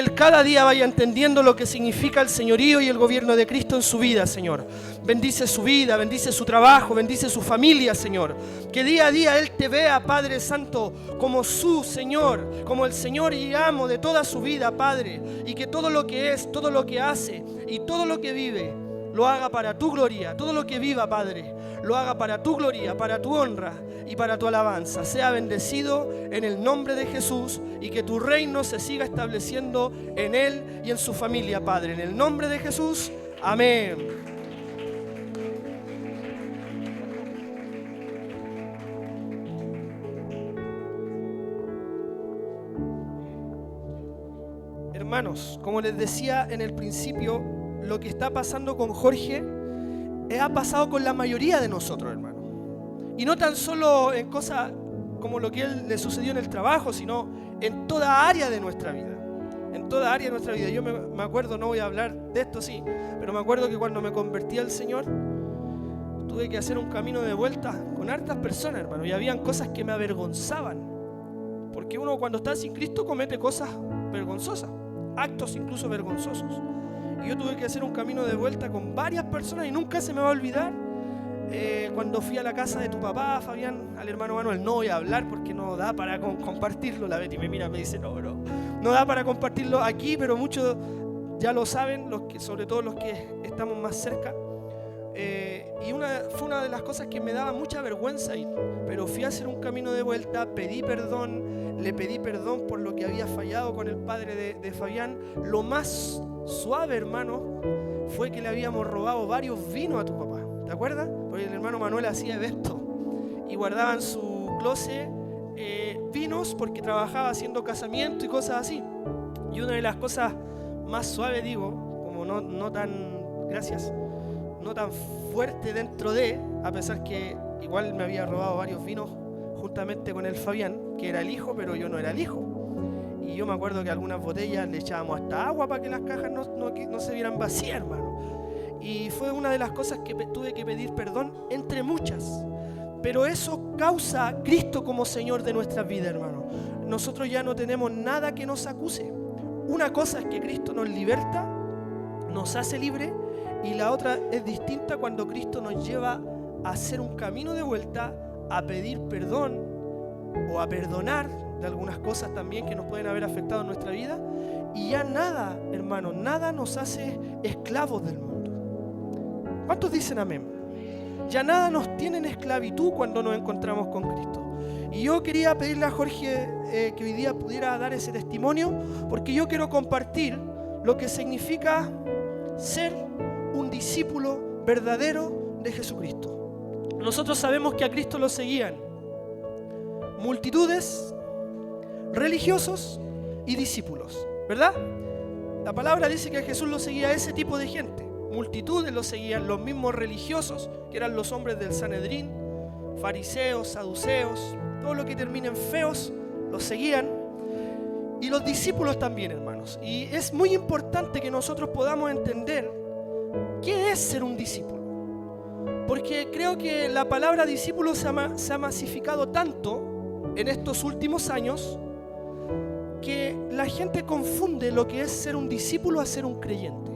Él cada día vaya entendiendo lo que significa el señorío y el gobierno de Cristo en su vida, Señor. Bendice su vida, bendice su trabajo, bendice su familia, Señor. Que día a día Él te vea, Padre Santo, como su Señor, como el Señor y amo de toda su vida, Padre. Y que todo lo que es, todo lo que hace y todo lo que vive, lo haga para tu gloria. Todo lo que viva, Padre, lo haga para tu gloria, para tu honra y para tu alabanza. Sea bendecido en el nombre de Jesús y que tu reino se siga estableciendo en Él y en su familia, Padre. En el nombre de Jesús, amén. Hermanos, como les decía en el principio, lo que está pasando con Jorge ha pasado con la mayoría de nosotros, hermanos. Y no tan solo en cosas como lo que él le sucedió en el trabajo, sino en toda área de nuestra vida. En toda área de nuestra vida. Yo me acuerdo, no voy a hablar de esto, sí, pero me acuerdo que cuando me convertí al Señor, tuve que hacer un camino de vuelta con hartas personas, hermano. Y habían cosas que me avergonzaban. Porque uno cuando está sin Cristo comete cosas vergonzosas, actos incluso vergonzosos. Y yo tuve que hacer un camino de vuelta con varias personas y nunca se me va a olvidar cuando fui a la casa de tu papá, Fabián, al hermano Manuel. No voy a hablar porque no da para compartirlo. La Betty me mira y me dice, no da para compartirlo aquí, pero muchos ya lo saben, sobre todo los que estamos más cerca. Y fue una de las cosas que me daba mucha vergüenza ir, pero fui a hacer un camino de vuelta, pedí perdón, le pedí perdón por lo que había fallado con el padre de Fabián. Lo más suave, hermano, fue que le habíamos robado varios vinos a tu papá, ¿te acuerdas? Porque el hermano Manuel hacía esto y guardaba en su closet vinos porque trabajaba haciendo casamiento y cosas así. Y una de las cosas más suaves, digo, como no tan, gracias, no tan fuerte dentro a pesar que igual me había robado varios vinos juntamente con el Fabián, que era el hijo, pero yo no era el hijo. Y yo me acuerdo que algunas botellas le echábamos hasta agua para que las cajas no se vieran vacías, hermano. Y fue una de las cosas que tuve que pedir perdón, entre muchas. Pero eso causa a Cristo como Señor de nuestras vidas, hermano. Nosotros ya no tenemos nada que nos acuse. Una cosa es que Cristo nos liberta, nos hace libre, y la otra es distinta cuando Cristo nos lleva a hacer un camino de vuelta, a pedir perdón o a perdonar de algunas cosas también que nos pueden haber afectado en nuestra vida. Y ya nada, hermano, nada nos hace esclavos del mundo. ¿Cuántos dicen amén? Ya nada nos tiene en esclavitud cuando nos encontramos con Cristo. Y yo quería pedirle a Jorge que hoy día pudiera dar ese testimonio, porque yo quiero compartir lo que significa ser un discípulo verdadero de Jesucristo. Nosotros sabemos que a Cristo lo seguían multitudes, religiosos y discípulos, ¿verdad? La palabra dice que a Jesús lo seguía ese tipo de gente. Multitudes lo seguían, los mismos religiosos, que eran los hombres del Sanedrín, fariseos, saduceos, todo lo que terminen feos, los seguían. Y los discípulos también, hermanos. Y es muy importante que nosotros podamos entender qué es ser un discípulo. Porque creo que la palabra discípulo se ha masificado tanto en estos últimos años que la gente confunde lo que es ser un discípulo a ser un creyente.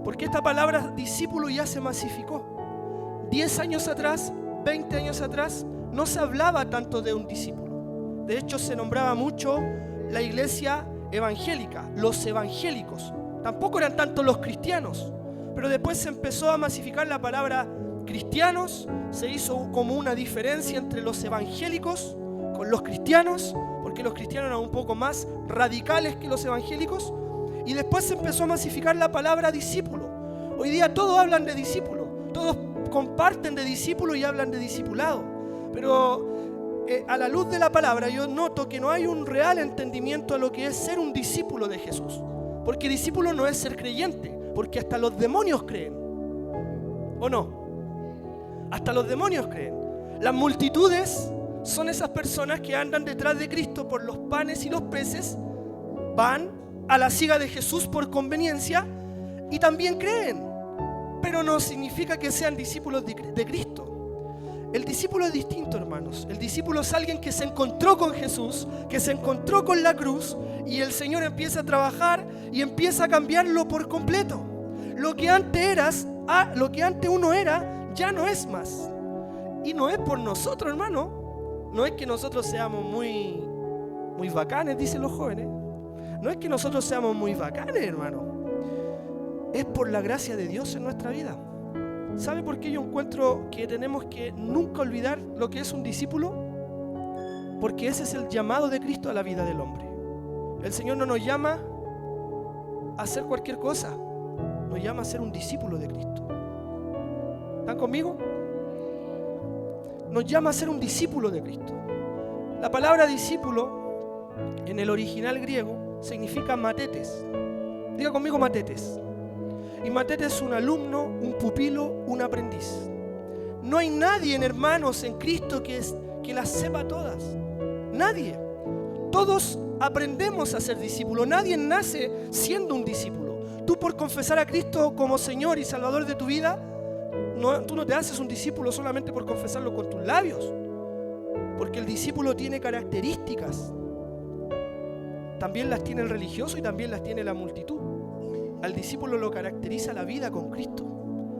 Porque esta palabra discípulo ya se masificó. 10 años atrás, 20 años atrás, no se hablaba tanto de un discípulo. De hecho, se nombraba mucho la iglesia evangélica, los evangélicos. Tampoco eran tanto los cristianos. Pero después se empezó a masificar la palabra cristianos. Se hizo como una diferencia entre los evangélicos con los cristianos, porque los cristianos eran un poco más radicales que los evangélicos. Y después se empezó a masificar la palabra discípulo. Hoy día todos hablan de discípulo, todos comparten de discípulo y hablan de discipulado. Pero a la luz de la palabra yo noto que no hay un real entendimiento a lo que es ser un discípulo de Jesús. Porque discípulo no es ser creyente, porque hasta los demonios creen. ¿O no? Hasta los demonios creen. Las multitudes son esas personas que andan detrás de Cristo por los panes y los peces, van a la siga de Jesús por conveniencia y también creen, pero no significa que sean discípulos de Cristo. El discípulo es distinto, hermanos. El discípulo es alguien que se encontró con Jesús, que se encontró con la cruz, y el Señor empieza a trabajar y empieza a cambiarlo por completo. Lo que antes uno era, ya no es más. Y no es por nosotros, hermano. No es que nosotros seamos muy bacanes, dicen los jóvenes. No es que nosotros seamos muy bacanes, hermano. Es por la gracia de Dios en nuestra vida. ¿Sabe por qué yo encuentro que tenemos que nunca olvidar lo que es un discípulo? Porque ese es el llamado de Cristo a la vida del hombre. El Señor no nos llama a hacer cualquier cosa, nos llama a ser un discípulo de Cristo. ¿Están conmigo? Nos llama a ser un discípulo de Cristo. La palabra discípulo en el original griego significa matetes. Diga conmigo matetes. Y matetes es un alumno, un pupilo, un aprendiz. No hay nadie, hermanos, en Cristo que las sepa todas. Nadie. Todos aprendemos a ser discípulos. Nadie nace siendo un discípulo. Tú, por confesar a Cristo como Señor y Salvador de tu vida, tú no te haces un discípulo solamente por confesarlo con tus labios. Porque el discípulo tiene características. También las tiene el religioso y también las tiene la multitud. Al discípulo lo caracteriza la vida con Cristo.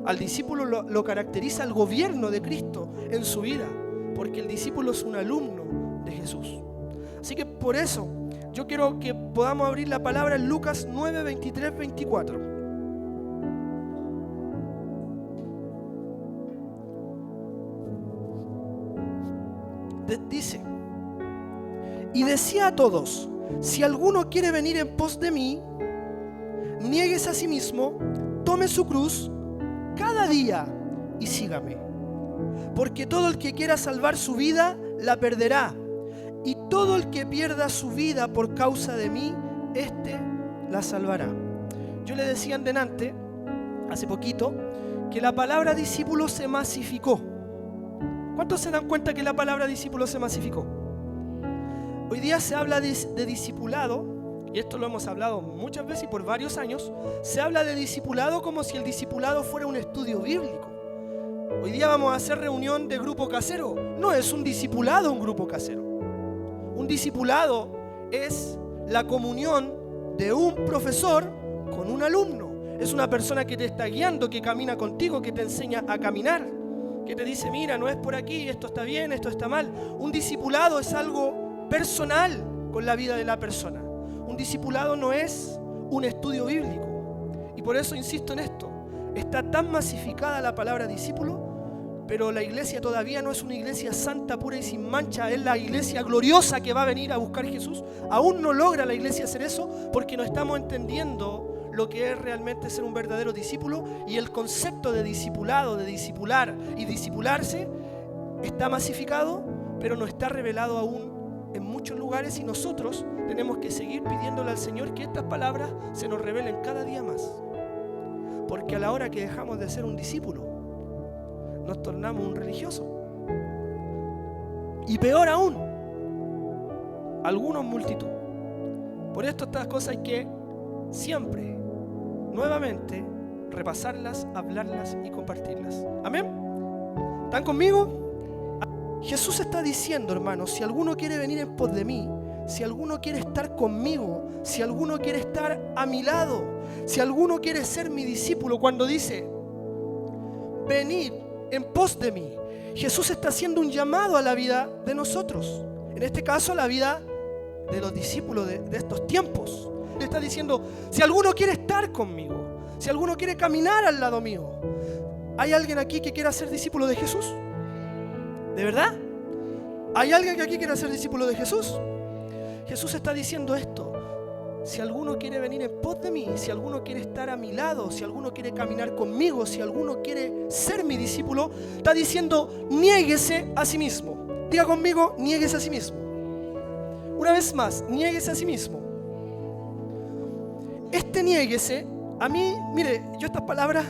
Al discípulo lo caracteriza el gobierno de Cristo en su vida, porque el discípulo es un alumno de Jesús. Así que por eso yo quiero que podamos abrir la palabra en Lucas 9, 23, 24. Dice: y decía a todos: si alguno quiere venir en pos de mí, niéguese a sí mismo, tome su cruz cada día y sígame. Porque todo el que quiera salvar su vida, la perderá. Y todo el que pierda su vida por causa de mí, éste la salvará. Yo le decía antes, hace poquito, que la palabra discípulo se masificó. ¿Cuántos se dan cuenta que la palabra discípulo se masificó? Hoy día se habla de discipulado. Y esto lo hemos hablado muchas veces y por varios años. Se habla de discipulado como si el discipulado fuera un estudio bíblico. Hoy día vamos a hacer reunión de grupo casero. No es un discipulado un grupo casero. Un discipulado es la comunión de un profesor con un alumno. Es una persona que te está guiando, que camina contigo, que te enseña a caminar, que te dice: mira, no es por aquí, esto está bien, esto está mal. Un discipulado es algo personal con la vida de la persona. Un discipulado no es un estudio bíblico. Y por eso insisto en esto. Está tan masificada la palabra discípulo, pero la iglesia todavía no es una iglesia santa, pura y sin mancha. Es la iglesia gloriosa que va a venir a buscar a Jesús. Aún no logra la iglesia hacer eso porque no estamos entendiendo lo que es realmente ser un verdadero discípulo. Y el concepto de discipulado, de discipular y discipularse está masificado, pero no está revelado aún en muchos lugares, y nosotros tenemos que seguir pidiéndole al Señor que estas palabras se nos revelen cada día más. Porque a la hora que dejamos de ser un discípulo, nos tornamos un religioso. Y peor aún, algunos multitud. Por esto estas cosas hay que siempre, nuevamente, repasarlas, hablarlas y compartirlas. ¿Amén? ¿Están conmigo? Jesús está diciendo, hermanos, si alguno quiere venir en pos de mí, si alguno quiere estar conmigo, si alguno quiere estar a mi lado, si alguno quiere ser mi discípulo, cuando dice venid en pos de mí, Jesús está haciendo un llamado a la vida de nosotros, en este caso a la vida de los discípulos de estos tiempos. Le está diciendo: si alguno quiere estar conmigo, si alguno quiere caminar al lado mío. ¿Hay alguien aquí que quiera ser discípulo de Jesús? ¿De verdad? ¿Hay alguien que aquí quiera ser discípulo de Jesús? Jesús está diciendo esto: si alguno quiere venir en pos de mí, si alguno quiere estar a mi lado, si alguno quiere caminar conmigo, si alguno quiere ser mi discípulo, está diciendo: niéguese a sí mismo. Diga conmigo: niéguese a sí mismo. Una vez más, niéguese a sí mismo. Este niéguese, a mí, mire, yo estas palabras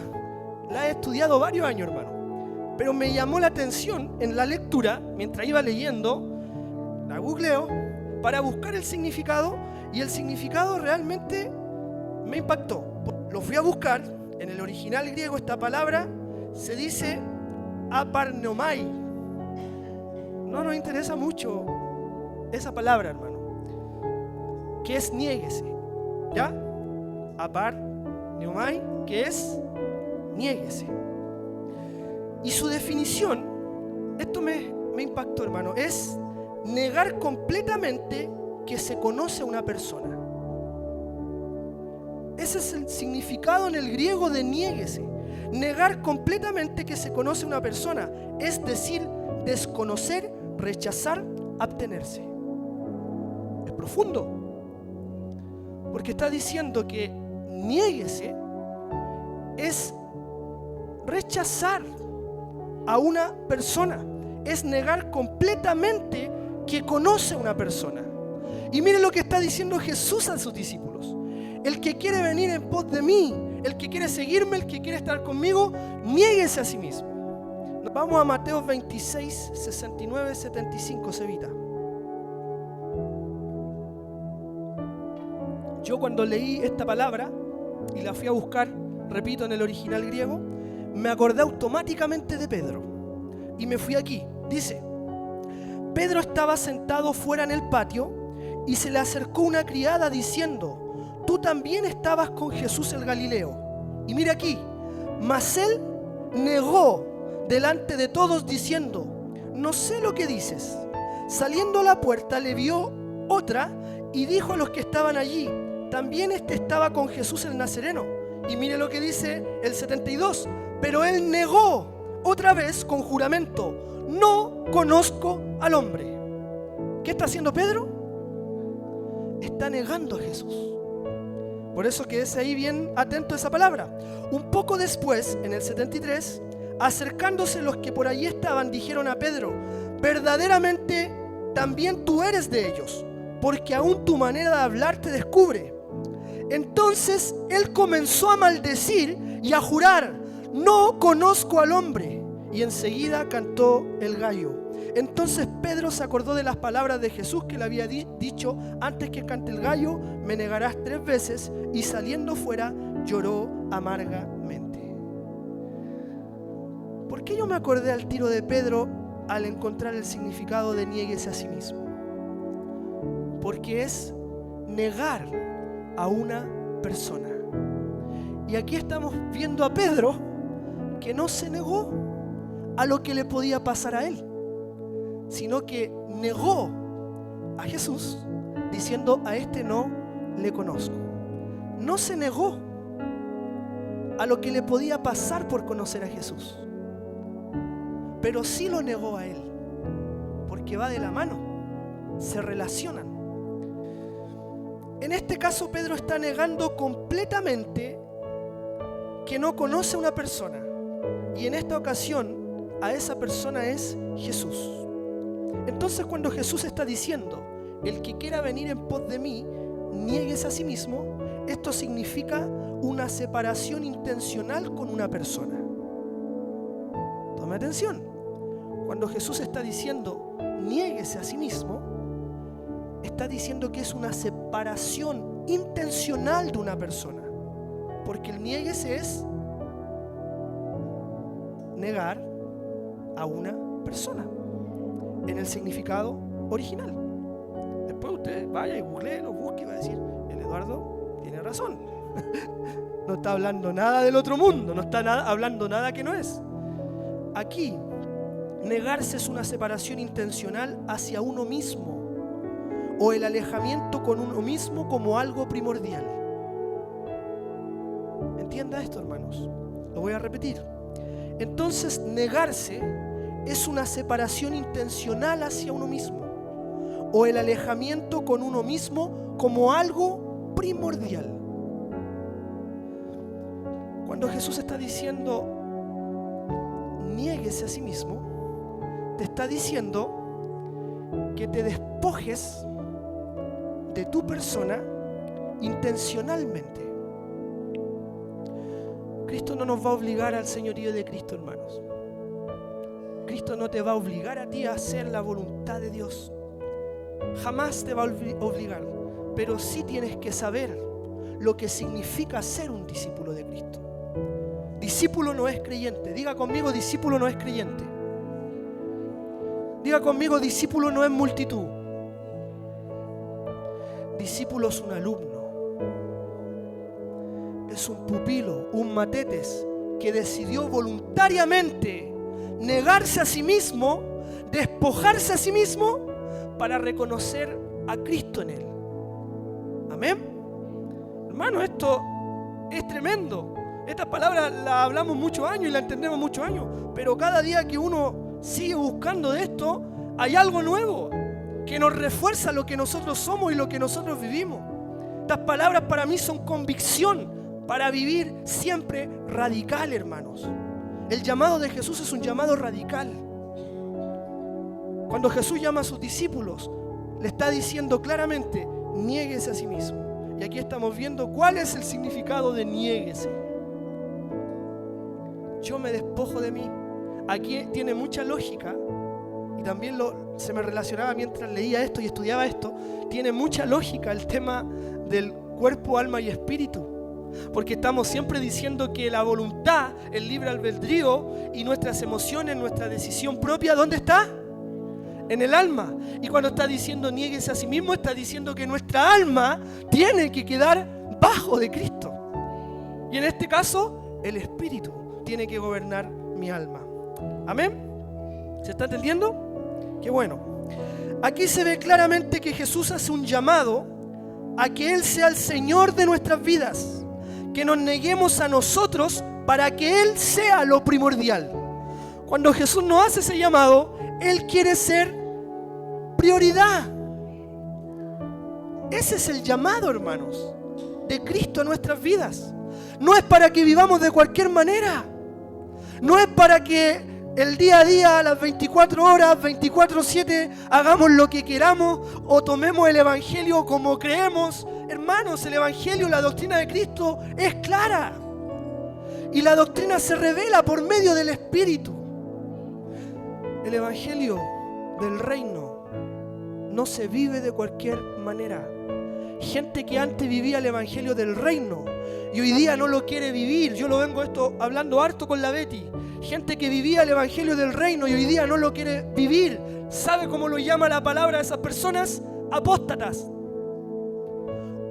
las he estudiado varios años, hermano. Pero me llamó la atención en la lectura, mientras iba leyendo, la googleo, para buscar el significado, y el significado realmente me impactó. Lo fui a buscar, en el original griego esta palabra se dice aparnomai. no nos interesa mucho esa palabra, hermano, que es niéguese, ¿ya? Apar, neomai, que es niéguese. Y su definición, esto me impactó, hermano, es negar completamente que se conoce a una persona. Ese es el significado en el griego de niéguese. Negar completamente que se conoce a una persona, es decir, desconocer, rechazar, abstenerse. Es profundo, porque está diciendo que niéguese es rechazar a una persona, es negar completamente que conoce a una persona. Y mire lo que está diciendo Jesús a sus discípulos: el que quiere venir en pos de mí, el que quiere seguirme, el que quiere estar conmigo, niéguese a sí mismo. Nos vamos a Mateo 26, 69, 75, Cevita. Yo cuando leí esta palabra y la fui a buscar, repito, en el original griego, me acordé automáticamente de Pedro y me fui aquí. Dice: Pedro estaba sentado fuera en el patio y se le acercó una criada diciendo: tú también estabas con Jesús el Galileo. Y mira aquí, mas él negó delante de todos diciendo: no sé lo que dices. Saliendo a la puerta le vio otra y dijo a los que estaban allí: también estaba con Jesús el Nazareno. Y mire lo que dice el 72: pero él negó otra vez con juramento: no conozco al hombre. ¿Qué está haciendo Pedro? Está negando a Jesús. Por eso quédese ahí bien atento a esa palabra. Un poco después, en el 73, acercándose los que por allí estaban, dijeron a Pedro: verdaderamente también tú eres de ellos, porque aún tu manera de hablar te descubre. Entonces él comenzó a maldecir y a jurar: no conozco al hombre. Y enseguida cantó el gallo. Entonces Pedro se acordó de las palabras de Jesús que le había dicho: antes que cante el gallo, me negarás 3 veces. Y saliendo fuera, lloró amargamente. ¿Por qué yo me acordé al tiro de Pedro al encontrar el significado de niéguese a sí mismo? Porque es negar a una persona. Y aquí estamos viendo a Pedro que no se negó a lo que le podía pasar a él, sino que negó a Jesús diciendo: a este no le conozco. No se negó a lo que le podía pasar por conocer a Jesús, pero sí lo negó a él, porque va de la mano, se relacionan. En este caso Pedro está negando completamente que no conoce a una persona, y en esta ocasión a esa persona es Jesús. Entonces, cuando Jesús está diciendo: el que quiera venir en pos de mí, niéguese a sí mismo, esto significa una separación intencional con una persona. Tome atención. Cuando Jesús está diciendo niéguese a sí mismo, está diciendo que es una separación intencional de una persona, porque el niéguese es negar a una persona en el significado original. Después usted vaya y googlee, lo busque y va a decir: el Eduardo tiene razón. No está hablando nada del otro mundo, no está hablando nada que no es. Aquí, negarse es una separación intencional hacia uno mismo, o el alejamiento con uno mismo como algo primordial. Entienda esto, hermanos. Lo voy a repetir. Entonces, negarse es una separación intencional hacia uno mismo, o el alejamiento con uno mismo como algo primordial. Cuando Jesús está diciendo niéguese a sí mismo, te está diciendo que te despojes de tu persona intencionalmente. Cristo no nos va a obligar al señorío de Cristo, hermanos. Cristo no te va a obligar a ti a hacer la voluntad de Dios. Jamás te va a obligar. Pero sí tienes que saber lo que significa ser un discípulo de Cristo. Discípulo no es creyente. Diga conmigo: discípulo no es creyente. Diga conmigo, discípulo no es multitud. Discípulo es un alumno. Es un pupilo, un matetes que decidió voluntariamente negarse a sí mismo, despojarse a sí mismo para reconocer a Cristo en él. Amén. Hermano, esto es tremendo. Estas palabras las hablamos muchos años y las entendemos muchos años, pero cada día que uno sigue buscando de esto, hay algo nuevo que nos refuerza lo que nosotros somos y lo que nosotros vivimos. Estas palabras para mí son convicción para vivir siempre radical, hermanos. El llamado de Jesús es un llamado radical. Cuando Jesús llama a sus discípulos, le está diciendo claramente, niéguese a sí mismo. Y aquí estamos viendo cuál es el significado de niéguese. Yo me despojo de mí. Aquí tiene mucha lógica, y también se me relacionaba mientras leía esto y estudiaba esto, tiene mucha lógica el tema del cuerpo, alma y espíritu. Porque estamos siempre diciendo que la voluntad, el libre albedrío y nuestras emociones, nuestra decisión propia, ¿dónde está? En el alma. Y cuando está diciendo niéguese a sí mismo, está diciendo que nuestra alma tiene que quedar bajo de Cristo. Y en este caso, el espíritu tiene que gobernar mi alma. ¿Amén? ¿Se está entendiendo? Qué bueno. Aquí se ve claramente que Jesús hace un llamado a que Él sea el Señor de nuestras vidas, que nos neguemos a nosotros para que Él sea lo primordial. Cuando Jesús nos hace ese llamado, Él quiere ser prioridad. Ese es el llamado, hermanos, de Cristo a nuestras vidas. No es para que vivamos de cualquier manera. No es para que el día a día, las 24 horas, 24/7, hagamos lo que queramos o tomemos el Evangelio como creemos. Hermanos, el Evangelio, la doctrina de Cristo es clara. Y la doctrina se revela por medio del Espíritu. El Evangelio del reino no se vive de cualquier manera. Gente que antes vivía el Evangelio del reino y hoy día no lo quiere vivir. Yo lo vengo hablando harto con la Betty. Gente que vivía el Evangelio del reino y hoy día no lo quiere vivir. ¿Sabe cómo lo llama la palabra a esas personas? Apóstatas.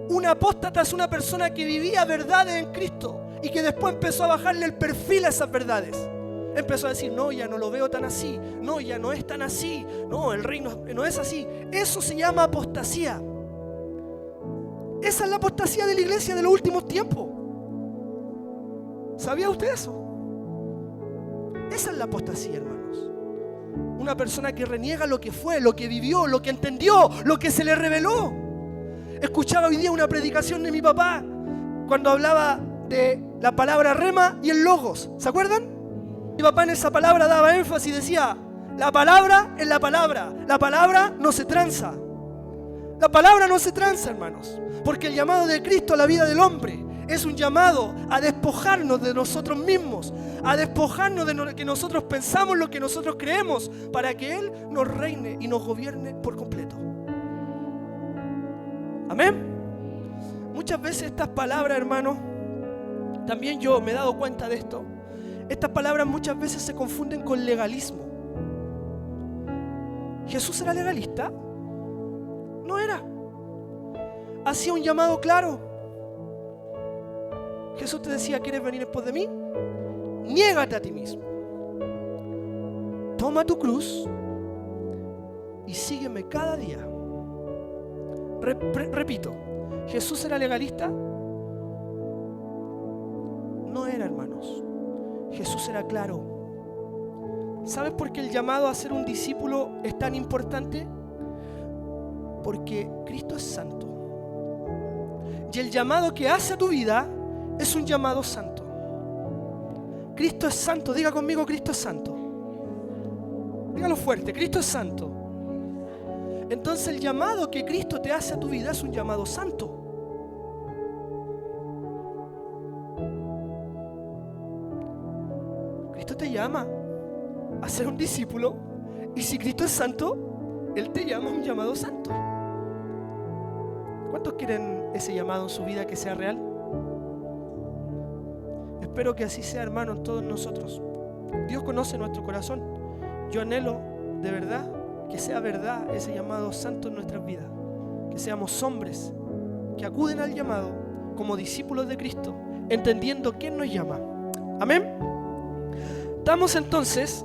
Un apóstata es una persona que vivía verdades en Cristo y que después empezó a bajarle el perfil a esas verdades. Empezó a decir, no, ya no lo veo tan así. No, ya no es tan así. No, el reino no es así. Eso se llama apostasía. Esa es la apostasía de la iglesia de los últimos tiempos. ¿Sabía usted eso? Esa es la apostasía, hermanos. Una persona que reniega lo que fue, lo que vivió, lo que entendió, lo que se le reveló. Escuchaba hoy día una predicación de mi papá cuando hablaba de la palabra rema y el logos. ¿Se acuerdan? Mi papá en esa palabra daba énfasis y decía, la palabra es la palabra. La palabra no se tranza. La palabra no se tranza, hermanos. Porque el llamado de Cristo a la vida del hombre es un llamado a despojarnos de nosotros mismos, a despojarnos de lo que nosotros pensamos, lo que nosotros creemos, para que Él nos reine y nos gobierne por completo. Amén. Muchas veces estas palabras, hermanos, también yo me he dado cuenta de esto. Estas palabras muchas veces se confunden con legalismo. ¿Jesús era legalista? No era. Hacía un llamado claro. Jesús te decía, ¿quieres venir después de mí? Niégate a ti mismo. Toma tu cruz y sígueme cada día. Repito, ¿Jesús era legalista? No era, hermanos. Jesús era claro. ¿Sabes por qué el llamado a ser un discípulo es tan importante? Porque Cristo es santo. Y el llamado que hace a tu vida es un llamado santo. Cristo es santo. Diga conmigo, Cristo es santo. Dígalo fuerte, Cristo es santo. Entonces el llamado que Cristo te hace a tu vida es un llamado santo. Cristo te llama a ser un discípulo y si Cristo es santo, Él te llama a un llamado santo. ¿Cuántos quieren ese llamado en su vida que sea real? Espero que así sea, hermanos, todos nosotros. Dios conoce nuestro corazón. Yo anhelo, de verdad, que sea verdad ese llamado santo en nuestras vidas. Que seamos hombres que acuden al llamado como discípulos de Cristo, entendiendo quién nos llama. Amén. Estamos entonces,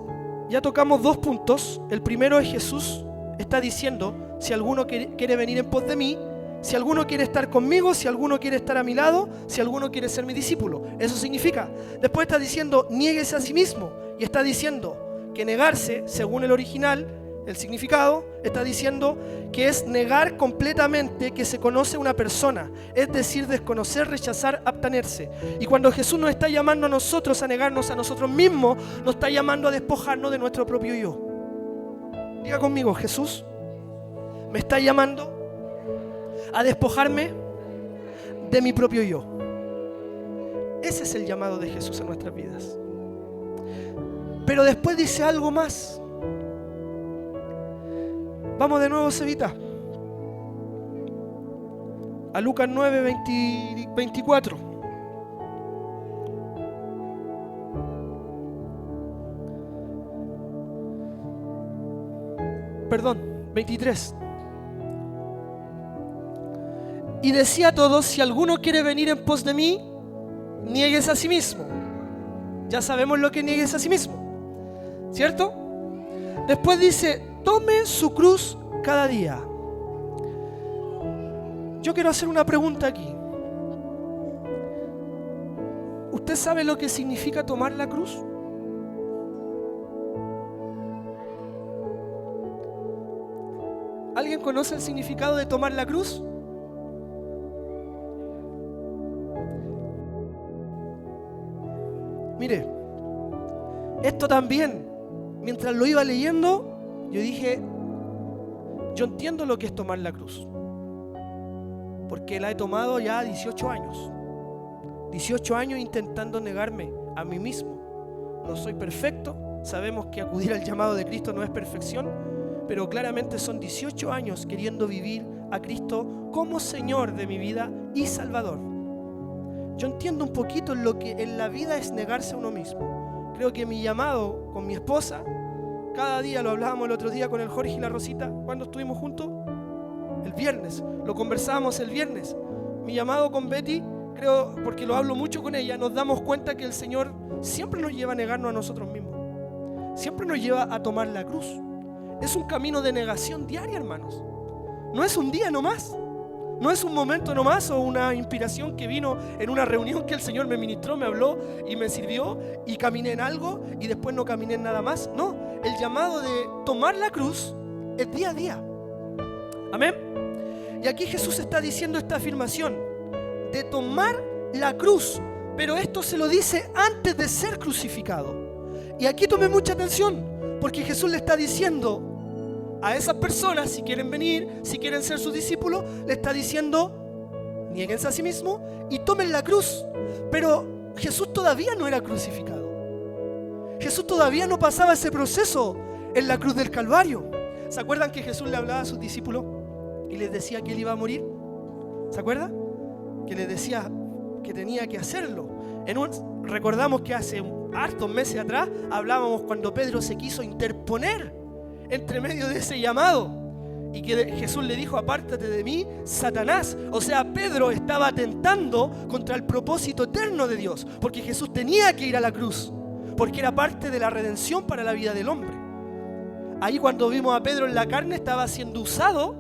ya tocamos 2 puntos. El primero es Jesús está diciendo, si alguno quiere venir en pos de mí, si alguno quiere estar conmigo, si alguno quiere estar a mi lado, si alguno quiere ser mi discípulo. Eso significa. Después está diciendo, niéguese a sí mismo. Y está diciendo que negarse, según el original, el significado, está diciendo que es negar completamente que se conoce una persona. Es decir, desconocer, rechazar, abstenerse. Y cuando Jesús nos está llamando a nosotros a negarnos a nosotros mismos, nos está llamando a despojarnos de nuestro propio yo. Diga conmigo, Jesús me está llamando a despojarme de mi propio yo. Ese es el llamado de Jesús en nuestras vidas. Pero después dice algo más. Vamos de nuevo, Cevita, a Lucas 9, 24. Perdón, 23. Y decía a todos, si alguno quiere venir en pos de mí, niéguese a sí mismo. Ya sabemos lo que nieguese a sí mismo, ¿cierto? Después dice, tome su cruz cada día. Yo quiero hacer una pregunta aquí. ¿Usted sabe lo que significa tomar la cruz? ¿Alguien conoce el significado de tomar la cruz? Mire, esto también, mientras lo iba leyendo, yo dije, yo entiendo lo que es tomar la cruz, porque la he tomado ya 18 años. 18 años intentando negarme a mí mismo. No soy perfecto, sabemos que acudir al llamado de Cristo no es perfección, pero claramente son 18 años queriendo vivir a Cristo como Señor de mi vida y Salvador. Yo entiendo un poquito lo que en la vida es negarse a uno mismo. Creo que mi llamado con mi esposa, cada día lo hablábamos el otro día con el Jorge y la Rosita, cuando estuvimos juntos, el viernes, lo conversábamos el viernes. Mi llamado con Betty, creo, porque lo hablo mucho con ella, nos damos cuenta que el Señor siempre nos lleva a negarnos a nosotros mismos. Siempre nos lleva a tomar la cruz. Es un camino de negación diaria, hermanos. No es un día nomás. No es un momento nomás o una inspiración que vino en una reunión que el Señor me ministró, me habló y me sirvió y caminé en algo y después no caminé en nada más. No, el llamado de tomar la cruz es día a día. Amén. Y aquí Jesús está diciendo esta afirmación de tomar la cruz, pero esto se lo dice antes de ser crucificado. Y aquí tome mucha atención, porque Jesús le está diciendo a esas personas, si quieren venir, si quieren ser sus discípulos, le está diciendo, niéguense a sí mismos y tomen la cruz. Pero Jesús todavía no era crucificado. Jesús todavía no pasaba ese proceso en la cruz del Calvario. ¿Se acuerdan que Jesús le hablaba a sus discípulos y les decía que él iba a morir? ¿Se acuerdan? Que les decía que tenía que hacerlo. Recordamos que hace hartos meses atrás hablábamos cuando Pedro se quiso interponer entre medio de ese llamado y que Jesús le dijo, apártate de mí, Satanás. O sea, Pedro estaba atentando contra el propósito eterno de Dios, porque Jesús tenía que ir a la cruz, porque era parte de la redención para la vida del hombre. Ahí cuando vimos a Pedro en la carne, estaba siendo usado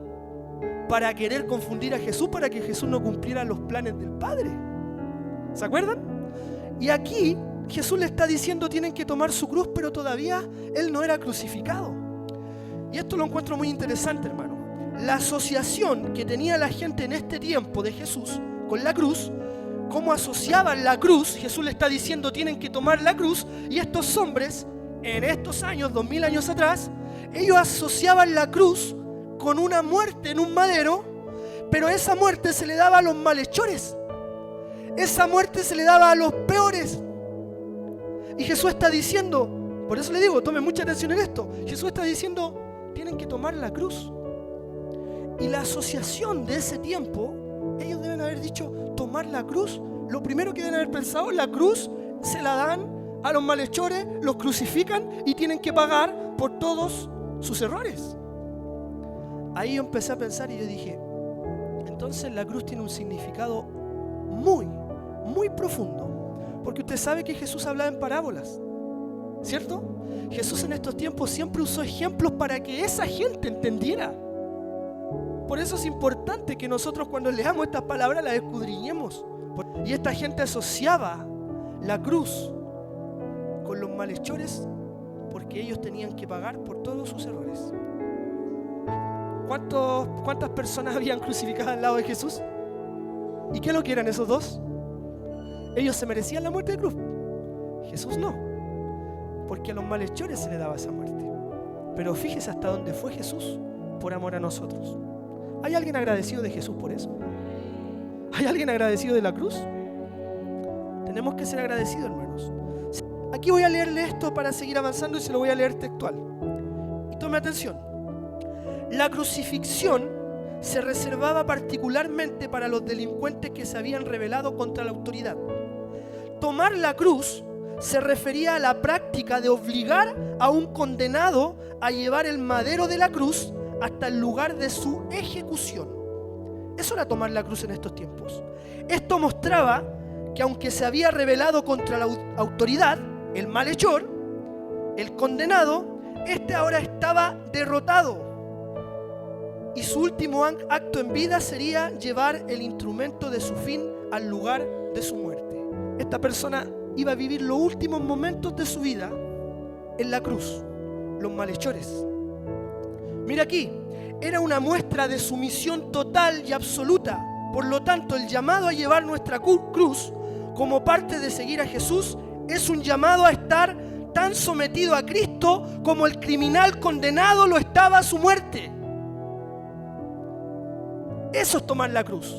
para querer confundir a Jesús, para que Jesús no cumpliera los planes del Padre. ¿Se acuerdan? Y aquí Jesús le está diciendo tienen que tomar su cruz, pero todavía Él no era crucificado. Y esto lo encuentro muy interesante, hermano. La asociación que tenía la gente en este tiempo de Jesús con la cruz, cómo asociaban la cruz, Jesús le está diciendo tienen que tomar la cruz, y estos hombres, en estos años, 2000 años atrás, ellos asociaban la cruz con una muerte en un madero, pero esa muerte se le daba a los malhechores. Esa muerte se le daba a los peores. Y Jesús está diciendo, por eso le digo, tomen mucha atención en esto, Jesús está diciendo, tienen que tomar la cruz. Y la asociación de ese tiempo, ellos deben haber dicho, tomar la cruz. Lo primero que deben haber pensado, la cruz se la dan a los malhechores, los crucifican y tienen que pagar por todos sus errores. ahí yo empecé a pensar y yo dije, entonces la cruz tiene un significado muy, muy profundo. Porque usted sabe que Jesús hablaba en parábolas, ¿cierto? Jesús en estos tiempos siempre usó ejemplos para que esa gente entendiera. Por eso es importante que nosotros cuando leamos estas palabras las escudriñemos. Y esta gente asociaba la cruz con los malhechores porque ellos tenían que pagar por todos sus errores. ¿Cuántas personas habían crucificado al lado de Jesús? ¿Y qué es lo que eran esos dos? Ellos se merecían la muerte de cruz. Jesús no, porque a los malhechores se le daba esa muerte. Pero fíjese hasta dónde fue Jesús por amor a nosotros. ¿Hay alguien agradecido de Jesús por eso? ¿Hay alguien agradecido de la cruz? Tenemos que ser agradecidos, hermanos. Aquí voy a leerle esto para seguir avanzando y se lo voy a leer textual. Y tome atención. La crucifixión se reservaba particularmente para los delincuentes que se habían rebelado contra la autoridad. Tomar la cruz se refería a la práctica de obligar a un condenado a llevar el madero de la cruz hasta el lugar de su ejecución. Eso era tomar la cruz en estos tiempos. Esto mostraba que aunque se había rebelado contra la autoridad, el malhechor, el condenado, este ahora estaba derrotado. Y su último acto en vida sería llevar el instrumento de su fin al lugar de su muerte. Esta persona iba a vivir los últimos momentos de su vida en la cruz, los malhechores. Mira aquí, era una muestra de sumisión total y absoluta. Por lo tanto, el llamado a llevar nuestra cruz como parte de seguir a Jesús es un llamado a estar tan sometido a Cristo como el criminal condenado lo estaba a su muerte. Eso es tomar la cruz.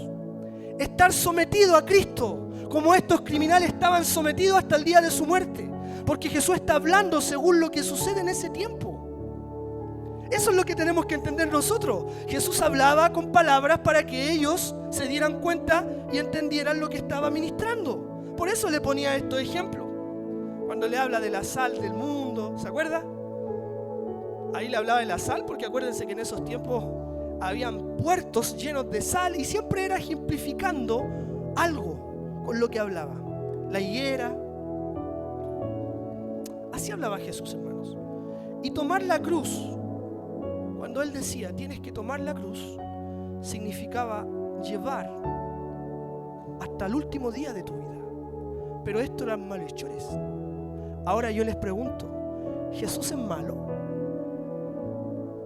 Estar sometido a Cristo, como estos criminales estaban sometidos hasta el día de su muerte. Porque Jesús está hablando según lo que sucede en ese tiempo. Eso es lo que tenemos que entender nosotros. Jesús hablaba con palabras para que ellos se dieran cuenta y entendieran lo que estaba ministrando. Por eso le ponía estos ejemplos. Cuando le habla de la sal del mundo, ¿se acuerda? Ahí le hablaba de la sal porque acuérdense que en esos tiempos habían puertos llenos de sal y siempre era ejemplificando algo con lo que hablaba. La higuera. Así hablaba Jesús, hermanos. Y tomar la cruz, cuando Él decía, tienes que tomar la cruz, significaba llevar hasta el último día de tu vida. Pero esto eran malhechores. Ahora yo les pregunto, ¿Jesús es malo?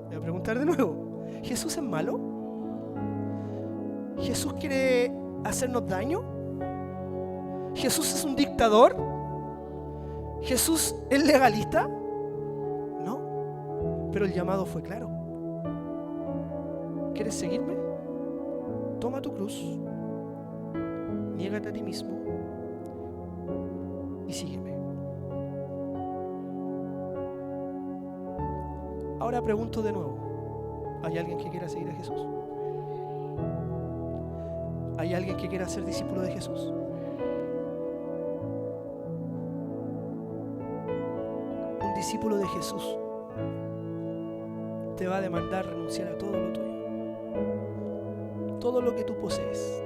Voy a preguntar de nuevo. ¿Jesús es malo? ¿Jesús quiere hacernos daño? ¿Jesús es un dictador? ¿Jesús es legalista? No, pero el llamado fue claro. ¿Quieres seguirme? Toma tu cruz, niégate a ti mismo y sígueme. Ahora pregunto de nuevo. ¿Hay alguien que quiera seguir a Jesús? ¿Hay alguien que quiera ser discípulo de Jesús? Un discípulo de Jesús te va a demandar renunciar a todo lo tuyo. Todo lo que tú posees,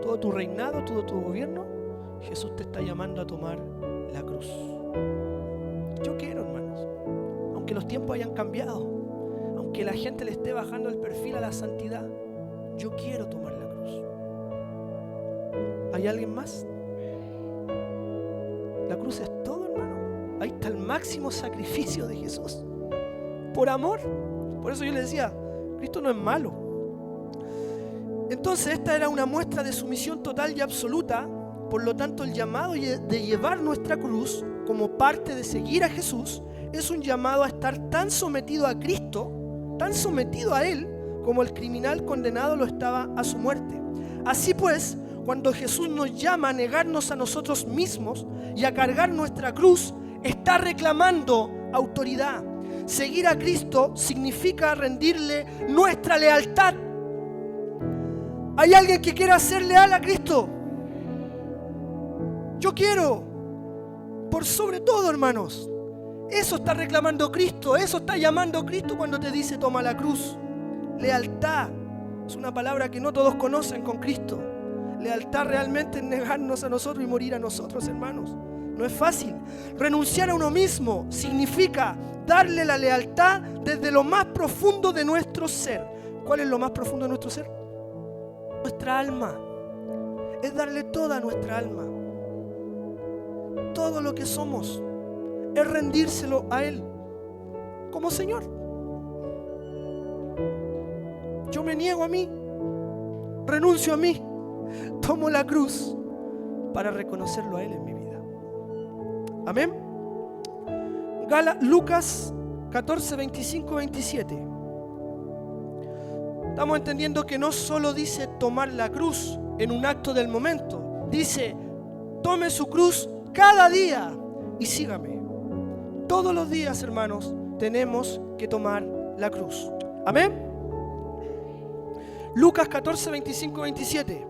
todo tu reinado, todo tu gobierno, Jesús te está llamando a tomar la cruz. Yo quiero, hermanos, aunque los tiempos hayan cambiado, aunque la gente le esté bajando el perfil a la santidad, yo quiero tomar la cruz. ¿Hay alguien más? La cruz es todo, hermano. Ahí está el máximo sacrificio de Jesús. Por amor. Por eso yo le decía, Cristo no es malo. Entonces esta era una muestra de sumisión total y absoluta. Por lo tanto, el llamado de llevar nuestra cruz como parte de seguir a Jesús es un llamado a estar tan sometido a Cristo, tan sometido a Él, como el criminal condenado lo estaba a su muerte. Así pues, cuando Jesús nos llama a negarnos a nosotros mismos y a cargar nuestra cruz, está reclamando autoridad. Seguir a Cristo significa rendirle nuestra lealtad. ¿Hay alguien que quiera ser leal a Cristo? Yo quiero, por sobre todo, hermanos. Eso está reclamando Cristo, eso está llamando Cristo cuando te dice toma la cruz. Lealtad es una palabra que no todos conocen con Cristo. Lealtad realmente es negarnos a nosotros y morir a nosotros, hermanos. No es fácil. Renunciar a uno mismo significa darle la lealtad desde lo más profundo de nuestro ser. ¿Cuál es lo más profundo de nuestro ser? Nuestra alma. Es darle toda nuestra alma. Todo lo que somos. Es rendírselo a Él como Señor. Yo me niego a mí. Renuncio a mí. Tomo la cruz para reconocerlo a Él en mi vida. Amén. Lucas 14, 25, 27. Estamos entendiendo que no solo dice tomar la cruz en un acto del momento. Dice, tome su cruz cada día y sígame. Todos los días, hermanos, tenemos que tomar la cruz. Amén. Lucas 14, 25, 27.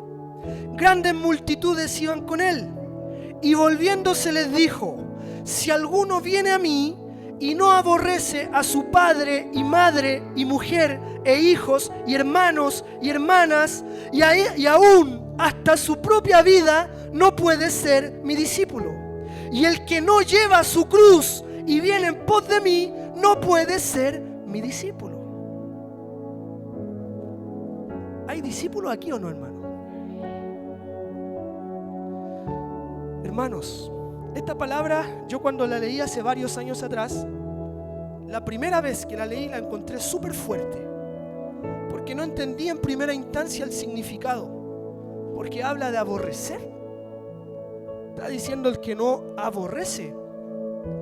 Grandes multitudes iban con él, y volviéndose les dijo: si alguno viene a mí y no aborrece a su padre y madre y mujer e hijos y hermanos y hermanas y aún hasta su propia vida, no puede ser mi discípulo. Y el que no lleva su cruz y viene en pos de mí, no puede ser mi discípulo. ¿Hay discípulos aquí o no, hermano? Hermanos, esta palabra yo cuando la leí hace varios años atrás, la primera vez que la leí la encontré súper fuerte, porque no entendí en primera instancia el significado, porque habla de aborrecer. Está diciendo el que no aborrece.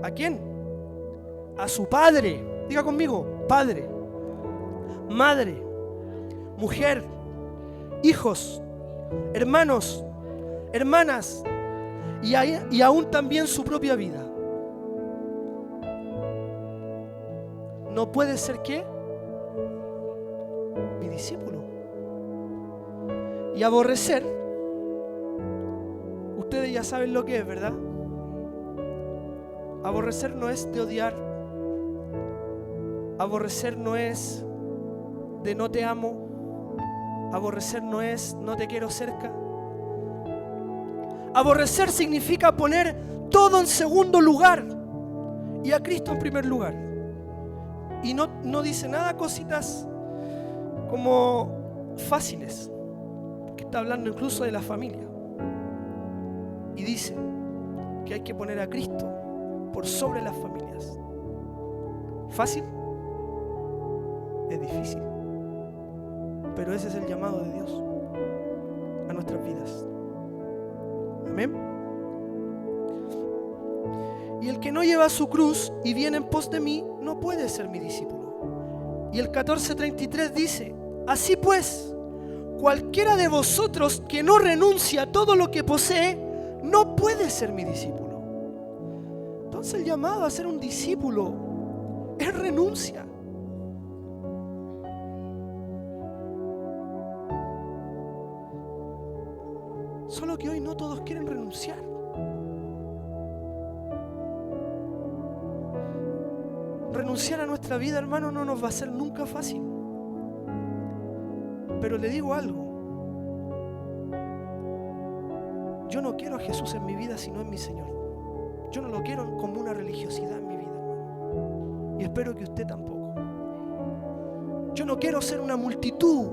¿A quién? A su padre. Diga conmigo, padre, madre, mujer, hijos, hermanos, hermanas, y aún también su propia vida. No puede ser ¿qué? Mi discípulo. Y aborrecer, ustedes ya saben lo que es, ¿verdad? Aborrecer no es de odiar. Aborrecer no es de no te amo. Aborrecer no es no te quiero cerca. Aborrecer significa poner todo en segundo lugar y a Cristo en primer lugar. Y no dice nada cositas como fáciles, porque está hablando incluso de la familia. Y dice que hay que poner a Cristo por sobre las familias. ¿Fácil? Es difícil. Pero ese es el llamado de Dios a nuestras vidas. Amén. Y el que no lleva su cruz y viene en pos de mí, no puede ser mi discípulo. Y el 14:33 dice: así pues, cualquiera de vosotros que no renuncia a todo lo que posee, no puede ser mi discípulo. Entonces el llamado a ser un discípulo es renuncia. Solo que hoy no todos quieren renunciar. Renunciar a nuestra vida, hermano, no nos va a ser nunca fácil. Pero le digo algo. Yo no quiero a Jesús en mi vida si no es mi Señor. Yo no lo quiero como una religiosidad en mi vida, hermano. Y espero que usted tampoco. Yo no quiero ser una multitud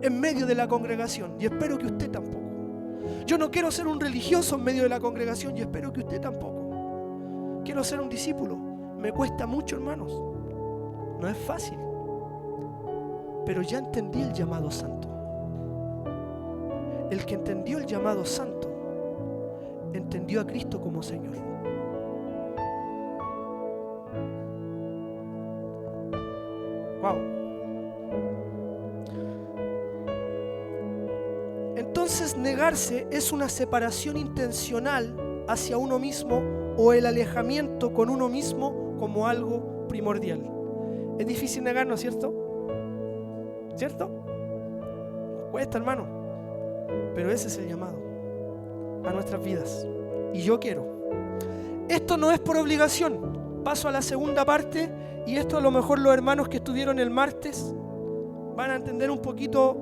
en medio de la congregación. Y espero que usted tampoco. Yo no quiero ser un religioso en medio de la congregación y espero que usted tampoco. Quiero ser un discípulo. Me cuesta mucho, hermanos. No es fácil. Pero ya entendí el llamado santo. El que entendió el llamado santo, entendió a Cristo como Señor. Wow. Entonces negarse es una separación intencional hacia uno mismo o el alejamiento con uno mismo como algo primordial. Es difícil negarnos, ¿cierto? ¿Cierto? Nos cuesta, hermano. Pero ese es el llamado a nuestras vidas. Y yo quiero. Esto no es por obligación. Paso a la segunda parte. Y esto a lo mejor los hermanos que estuvieron el martes van a entender un poquito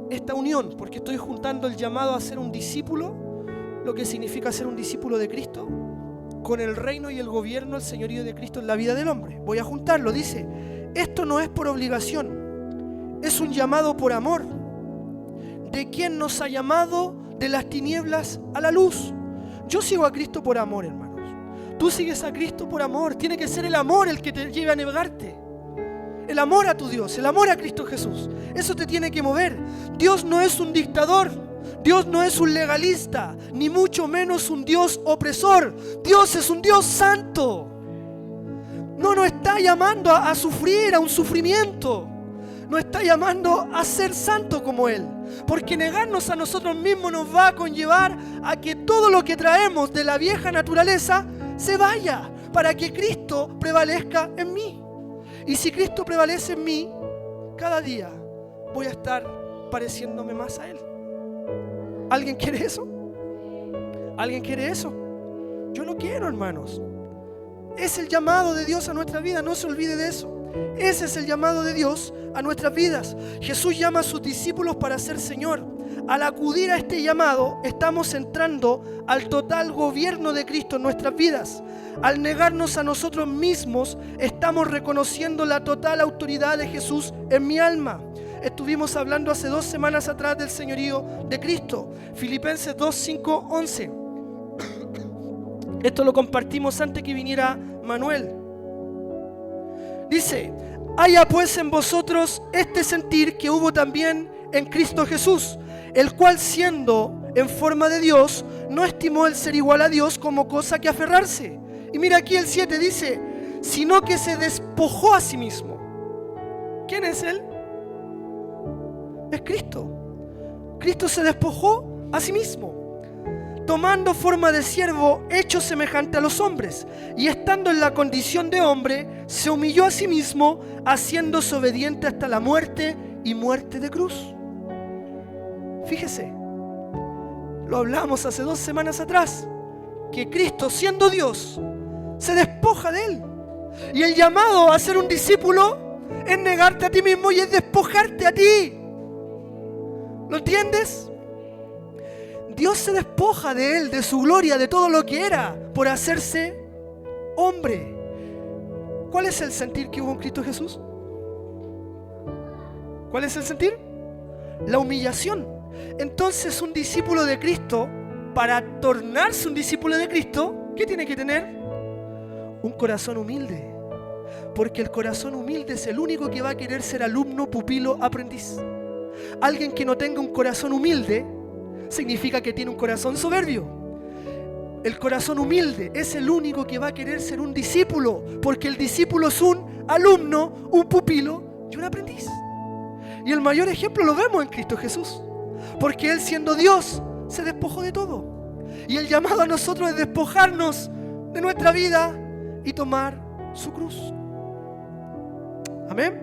esta unión, porque estoy juntando el llamado a ser un discípulo, lo que significa ser un discípulo de Cristo, con el reino y el gobierno, el señorío de Cristo en la vida del hombre. Voy a juntarlo, dice, esto no es por obligación, es un llamado por amor, de quien nos ha llamado de las tinieblas a la luz. Yo sigo a Cristo por amor, hermanos. Tú sigues a Cristo por amor. Tiene que ser el amor el que te lleve a negarte. El amor a tu Dios, el amor a Cristo Jesús. Eso te tiene que mover. Dios no es un dictador. Dios no es un legalista, ni mucho menos un Dios opresor. Dios es un Dios santo. No nos está llamando a sufrir, a un sufrimiento. Nos está llamando a ser santo como Él. Porque negarnos a nosotros mismos nos va a conllevar a que todo lo que traemos de la vieja naturaleza se vaya, para que Cristo prevalezca en mí. Y si Cristo prevalece en mí, cada día voy a estar pareciéndome más a Él. ¿Alguien quiere eso? ¿Alguien quiere eso? Yo lo quiero, hermanos. Es el llamado de Dios a nuestra vida, no se olvide de eso. Ese es el llamado de Dios a nuestras vidas. Jesús llama a sus discípulos para ser Señor. Al acudir a este llamado, estamos entrando al total gobierno de Cristo en nuestras vidas. Al negarnos a nosotros mismos, estamos reconociendo la total autoridad de Jesús en mi alma. Estuvimos hablando hace 2 semanas atrás del señorío de Cristo. Filipenses 2, 5, 11. Esto lo compartimos antes que viniera Manuel. Dice, haya pues en vosotros este sentir que hubo también en Cristo Jesús, el cual siendo en forma de Dios, no estimó el ser igual a Dios como cosa que aferrarse. Y mira aquí el 7 dice, sino que se despojó a sí mismo. ¿Quién es Él? Es Cristo. Cristo se despojó a sí mismo, tomando forma de siervo, hecho semejante a los hombres, y estando en la condición de hombre, se humilló a sí mismo, haciéndose obediente hasta la muerte y muerte de cruz. Fíjese, lo hablamos hace 2 semanas atrás, que Cristo, siendo Dios, se despoja de Él. Y el llamado a ser un discípulo es negarte a ti mismo y es despojarte a ti. ¿Lo entiendes? Dios se despoja de Él, de su gloria, de todo lo que era, por hacerse hombre. ¿Cuál es el sentir que hubo en Cristo Jesús? ¿Cuál es el sentir? La humillación. Entonces, un discípulo de Cristo, para tornarse un discípulo de Cristo, ¿qué tiene que tener? Un corazón humilde. Porque el corazón humilde es el único que va a querer ser alumno, pupilo, aprendiz. Alguien que no tenga un corazón humilde significa que tiene un corazón soberbio. El corazón humilde es el único que va a querer ser un discípulo, porque el discípulo es un alumno, un pupilo y un aprendiz. Y el mayor ejemplo lo vemos en Cristo Jesús, porque Él, siendo Dios, se despojó de todo. Y el llamado a nosotros es despojarnos de nuestra vida y tomar su cruz. Amén.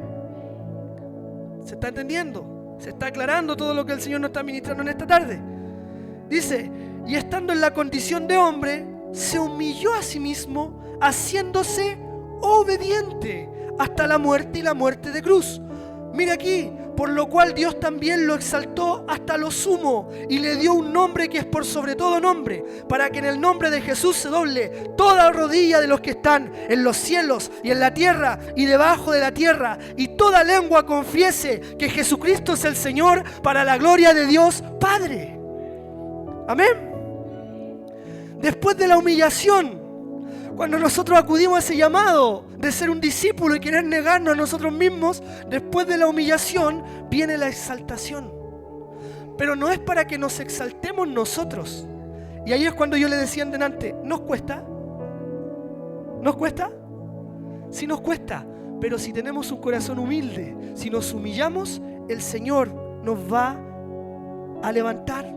¿Se está entendiendo? Se está aclarando todo lo que el Señor nos está ministrando en esta tarde. Dice, y estando en la condición de hombre, se humilló a sí mismo, haciéndose obediente hasta la muerte y la muerte de cruz. Mira aquí, por lo cual Dios también lo exaltó hasta lo sumo y le dio un nombre que es por sobre todo nombre, para que en el nombre de Jesús se doble toda rodilla de los que están en los cielos y en la tierra y debajo de la tierra, y toda lengua confiese que Jesucristo es el Señor, para la gloria de Dios Padre. Amén. Después de la humillación, cuando nosotros acudimos a ese llamado de ser un discípulo y querer negarnos a nosotros mismos, después de la humillación viene la exaltación. Pero no es para que nos exaltemos nosotros. Y ahí es cuando yo le decía delante, ¿nos cuesta? ¿Nos cuesta? Sí nos cuesta, pero si tenemos un corazón humilde, si nos humillamos, el Señor nos va a levantar.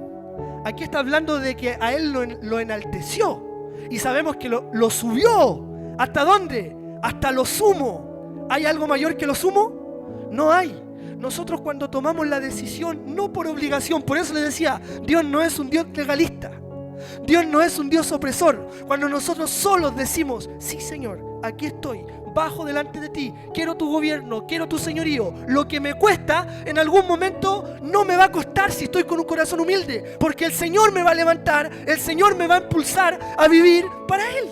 Aquí está hablando de que a Él lo enalteció. Y sabemos que lo subió. ¿Hasta dónde? Hasta lo sumo. ¿Hay algo mayor que lo sumo? No hay. Nosotros cuando tomamos la decisión, no por obligación, por eso le decía, Dios no es un Dios legalista. Dios no es un Dios opresor. Cuando nosotros solos decimos, sí Señor, aquí estoy, bajo delante de ti, quiero tu gobierno, quiero tu señorío. Lo que me cuesta, en algún momento no me va a costar si estoy con un corazón humilde, porque el Señor me va a levantar, el Señor me va a impulsar a vivir para Él.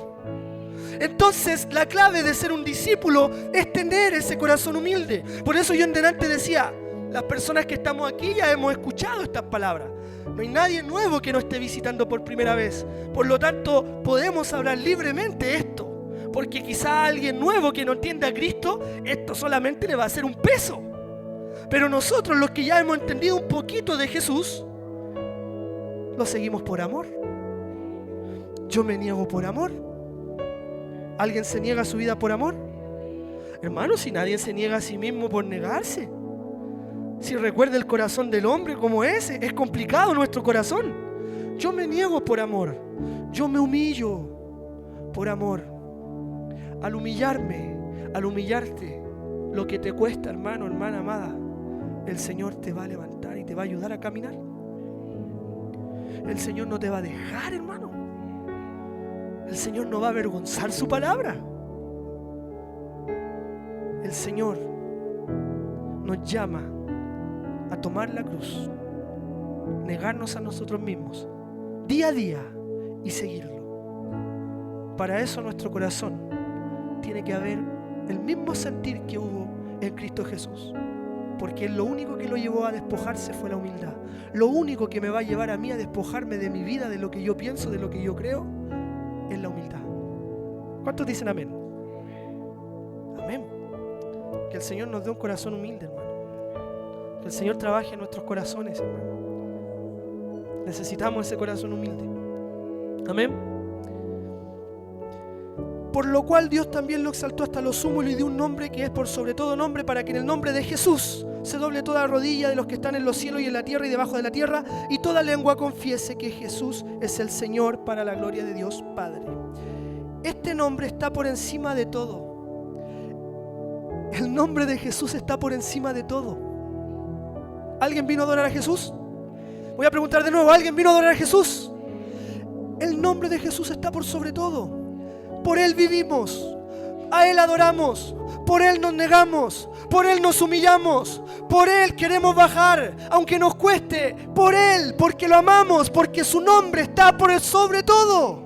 Entonces la clave de ser un discípulo es tener ese corazón humilde. Por eso yo en delante decía, las personas que estamos aquí ya hemos escuchado estas palabras. No hay nadie nuevo que nos esté visitando por primera vez. Por lo tanto, podemos hablar libremente esto. Porque quizá a alguien nuevo que no entienda a Cristo, esto solamente le va a ser un peso. Pero nosotros, los que ya hemos entendido un poquito de Jesús, lo seguimos por amor. Yo me niego por amor. ¿Alguien se niega a su vida por amor? Hermano, si nadie se niega a sí mismo por negarse. Si recuerda el corazón del hombre como ese, es complicado nuestro corazón. Yo me niego por amor. Yo me humillo por amor. Al humillarme, al humillarte, lo que te cuesta, hermano, hermana amada, el Señor te va a levantar y te va a ayudar a caminar. El Señor no te va a dejar, hermano. El Señor no va a avergonzar su palabra. El Señor nos llama a tomar la cruz, negarnos a nosotros mismos, día a día, y seguirlo. Para eso nuestro corazón tiene que haber el mismo sentir que hubo en Cristo Jesús, porque lo único que lo llevó a despojarse fue la humildad. Lo único que me va a llevar a mí a despojarme de mi vida, de lo que yo pienso, de lo que yo creo, es la humildad. ¿Cuántos dicen amén? Amén. Que el Señor nos dé un corazón humilde, hermano. Que el Señor trabaje en nuestros corazones, hermano. Necesitamos ese corazón humilde. Amén. Por lo cual Dios también lo exaltó hasta lo sumo y le dio un nombre que es por sobre todo nombre, para que en el nombre de Jesús se doble toda rodilla de los que están en los cielos y en la tierra y debajo de la tierra, y toda lengua confiese que Jesús es el Señor, para la gloria de Dios Padre. Este nombre está por encima de todo. El nombre de Jesús está por encima de todo. ¿Alguien vino a adorar a Jesús? Voy a preguntar de nuevo, ¿alguien vino a adorar a Jesús? El nombre de Jesús está por sobre todo. Por Él vivimos, a Él adoramos, por Él nos negamos, por Él nos humillamos, por Él queremos bajar, aunque nos cueste, por Él, porque lo amamos, porque su nombre está por sobre todo.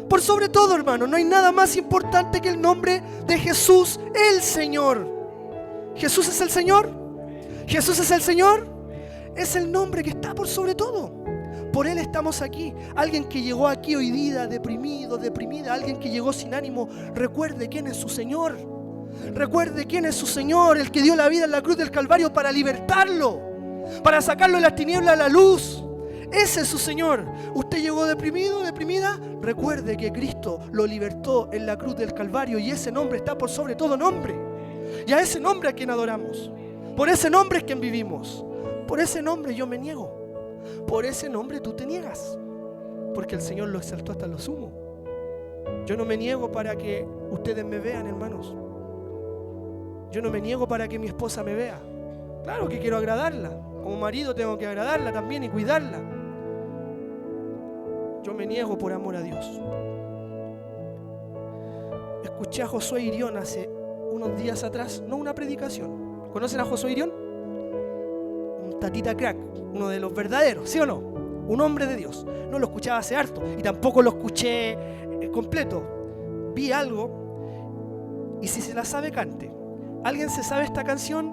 Por sobre todo, hermano, no hay nada más importante que el nombre de Jesús, el Señor. ¿Jesús es el Señor? ¿Jesús es el Señor? Es el nombre que está por sobre todo. Por Él estamos aquí. Alguien que llegó aquí hoy día deprimido, deprimida, alguien que llegó sin ánimo, recuerde quién es su Señor. Recuerde quién es su Señor, el que dio la vida en la cruz del Calvario para libertarlo, para sacarlo de las tinieblas a la luz. Ese es su Señor. Usted llegó deprimido, deprimida, recuerde que Cristo lo libertó en la cruz del Calvario, y ese nombre está por sobre todo nombre. Y a ese nombre a quien adoramos. Por ese nombre es quien vivimos. Por ese nombre yo me niego. Por ese nombre tú te niegas, porque el Señor lo exaltó hasta lo sumo. Yo no me niego para que ustedes me vean, hermanos. Yo no me niego para que mi esposa me vea. Claro que quiero agradarla. Como marido tengo que agradarla también y cuidarla. Yo me niego por amor a Dios. Escuché a Josué Irión hace unos días atrás, no una predicación. ¿Conocen a Josué Irión? Un tatita crack, uno de los verdaderos, ¿sí o no? Un hombre de Dios. No lo escuchaba hace harto y tampoco lo escuché completo. Vi algo y si se la sabe, cante. ¿Alguien se sabe esta canción?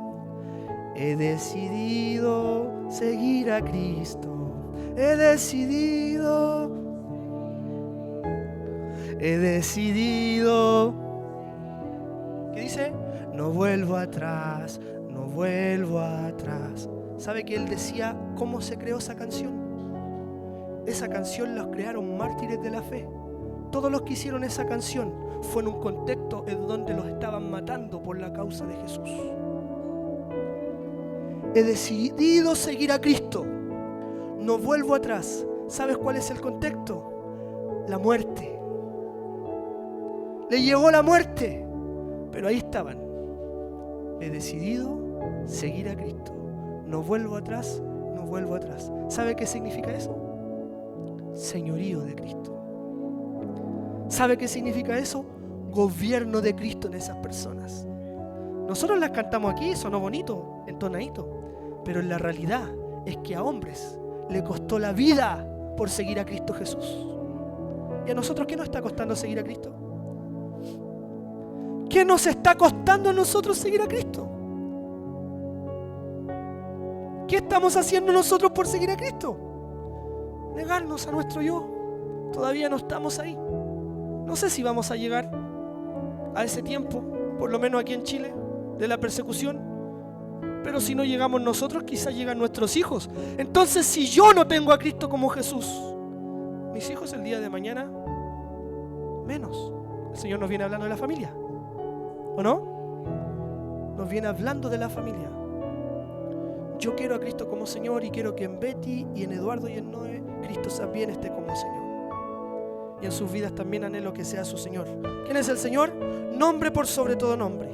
He decidido seguir a Cristo. He decidido. ¿Qué dice? No vuelvo atrás, no vuelvo atrás. ¿Sabe que él decía cómo se creó esa canción? Esa canción la crearon mártires de la fe. Todos los que hicieron esa canción fue en un contexto en donde los estaban matando por la causa de Jesús. He decidido seguir a Cristo. No vuelvo atrás. ¿Sabes cuál es el contexto? La muerte. Le llegó la muerte, pero ahí estaban. He decidido seguir a Cristo. No vuelvo atrás, no vuelvo atrás. ¿Sabe qué significa eso? Señorío de Cristo. ¿Sabe qué significa eso? gobierno de Cristo en esas personas. Nosotros las cantamos aquí, sonó bonito, entonadito, pero en la realidad es que a hombres le costó la vida por seguir a Cristo Jesús. ¿Y a nosotros qué nos está costando seguir a Cristo? ¿Qué nos está costando a nosotros seguir a Cristo? ¿Qué estamos haciendo nosotros por seguir a Cristo? Negarnos a nuestro yo. Todavía no estamos ahí. No sé si vamos a llegar a ese tiempo, por lo menos aquí en Chile, de la persecución. Pero si no llegamos nosotros, quizás llegan nuestros hijos. Entonces, si yo no tengo a Cristo como Jesús, mis hijos el día de mañana, menos. El Señor nos viene hablando de la familia, ¿o no? Nos viene hablando de la familia. Yo quiero a Cristo como Señor y quiero que en Betty y en Eduardo y en Noé, Cristo también esté como Señor. Y en sus vidas también anhelo que sea su Señor. ¿Quién es el Señor? Nombre por sobre todo nombre.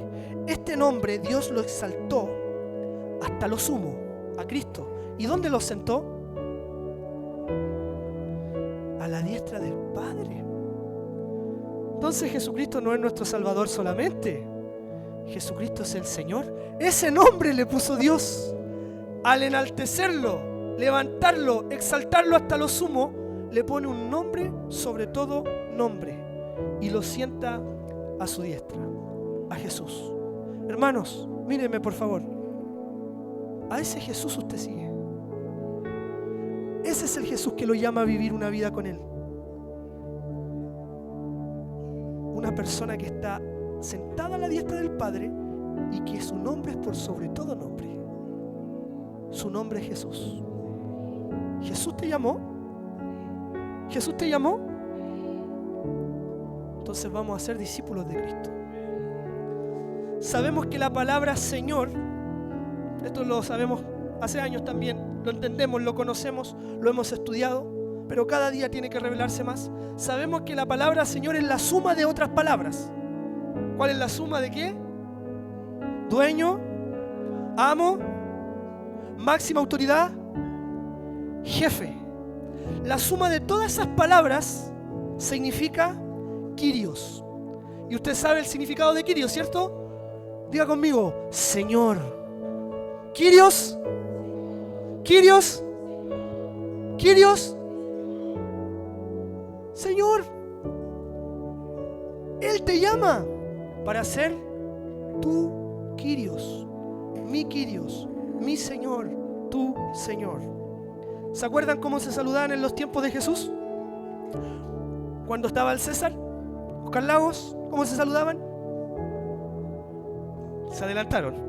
Este nombre Dios lo exaltó hasta lo sumo, a Cristo. ¿Y dónde lo sentó? A la diestra del Padre. Entonces Jesucristo no es nuestro Salvador solamente. Jesucristo es el Señor. Ese nombre le puso Dios. Al enaltecerlo, levantarlo, exaltarlo hasta lo sumo, le pone un nombre sobre todo nombre y lo sienta a su diestra, a Jesús. Hermanos, mírenme por favor. A ese Jesús usted sigue. Ese es el Jesús que lo llama a vivir una vida con Él. Una persona que está sentada a la diestra del Padre y que su nombre es por sobre todo nombre. Su nombre es Jesús. ¿Jesús te llamó? ¿Jesús te llamó? Entonces vamos a ser discípulos de Cristo. Sabemos que la palabra Señor, esto lo sabemos hace años también, lo entendemos, lo conocemos, lo hemos estudiado, pero cada día tiene que revelarse más. Sabemos que la palabra Señor es la suma de otras palabras. ¿Cuál es la suma de qué? Dueño, amo, máxima autoridad, jefe. La suma de todas esas palabras significa Kyrios. Y usted sabe el significado de Kyrios, ¿cierto? Diga conmigo, Señor. Kyrios, Kyrios, Kyrios, Señor. Él te llama para ser tu Kyrios, mi Señor, tu Señor. ¿Se acuerdan cómo se saludaban en los tiempos de Jesús? Cuando estaba el César, Oscar Lagos, ¿cómo se saludaban? Se adelantaron.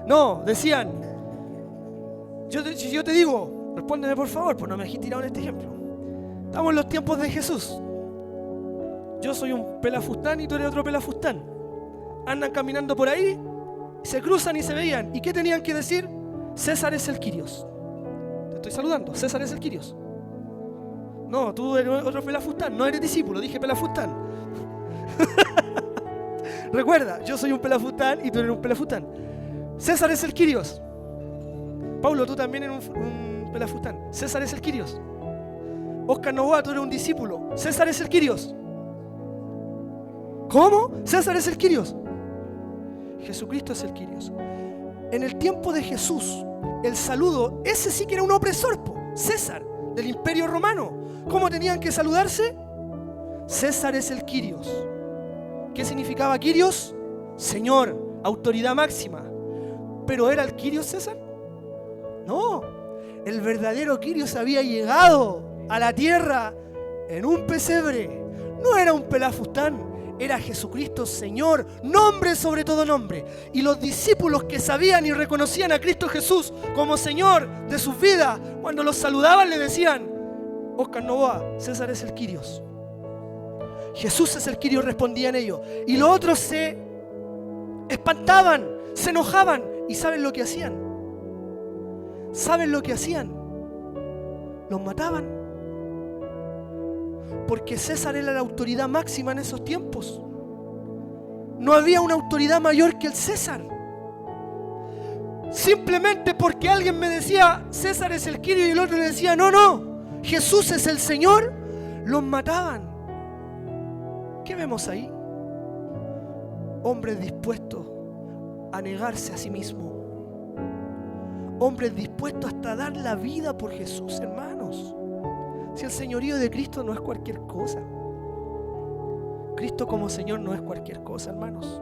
No, decían, si yo te digo, respóndeme por favor, pues no me dejé tirado en este ejemplo. Estamos en los tiempos de Jesús. Yo soy un pelafustán y tú eres otro pelafustán. Andan caminando por ahí, se cruzan y se veían. ¿Y qué tenían que decir? César es el Kyrios. Te estoy saludando, César es el Kyrios. No, tú eres otro pelafustán, no eres discípulo, dije pelafustán. Recuerda, yo soy un pelafustán y tú eres un pelafustán. César es el Kyrios. Paulo, tú también eres un pelafustán. César es el Kyrios. Oscar Novoa, tú eres un discípulo. César es el Kyrios. ¿Cómo? César es el Kyrios. Jesucristo es el Kyrios. En el tiempo de Jesús, el saludo, ese sí que era un opresor, César, del Imperio Romano. ¿Cómo tenían que saludarse? César es el Kyrios. ¿Qué significaba Kyrios? Señor, autoridad máxima. ¿Pero era el Kyrios César? No, el verdadero Kyrios había llegado a la tierra en un pesebre. No era un pelafustán, era Jesucristo Señor, nombre sobre todo nombre. Y los discípulos que sabían y reconocían a Cristo Jesús como Señor de sus vidas, cuando los saludaban le decían, Oscar Novoa, César es el Kyrios. Jesús es el Kyrios, respondían ellos. Y los otros se espantaban, se enojaban. ¿Y saben lo que hacían? ¿Saben lo que hacían? Los mataban. Porque César era la autoridad máxima en esos tiempos. No había una autoridad mayor que el César. Simplemente porque alguien me decía César es el Kyrios y el otro le decía no, Jesús es el Señor, los mataban. ¿Qué vemos ahí? hombres dispuestos a negarse a sí mismo. Hombres dispuestos hasta dar la vida por Jesús, hermanos. Si el señorío de Cristo no es cualquier cosa. Cristo como Señor no es cualquier cosa, hermanos.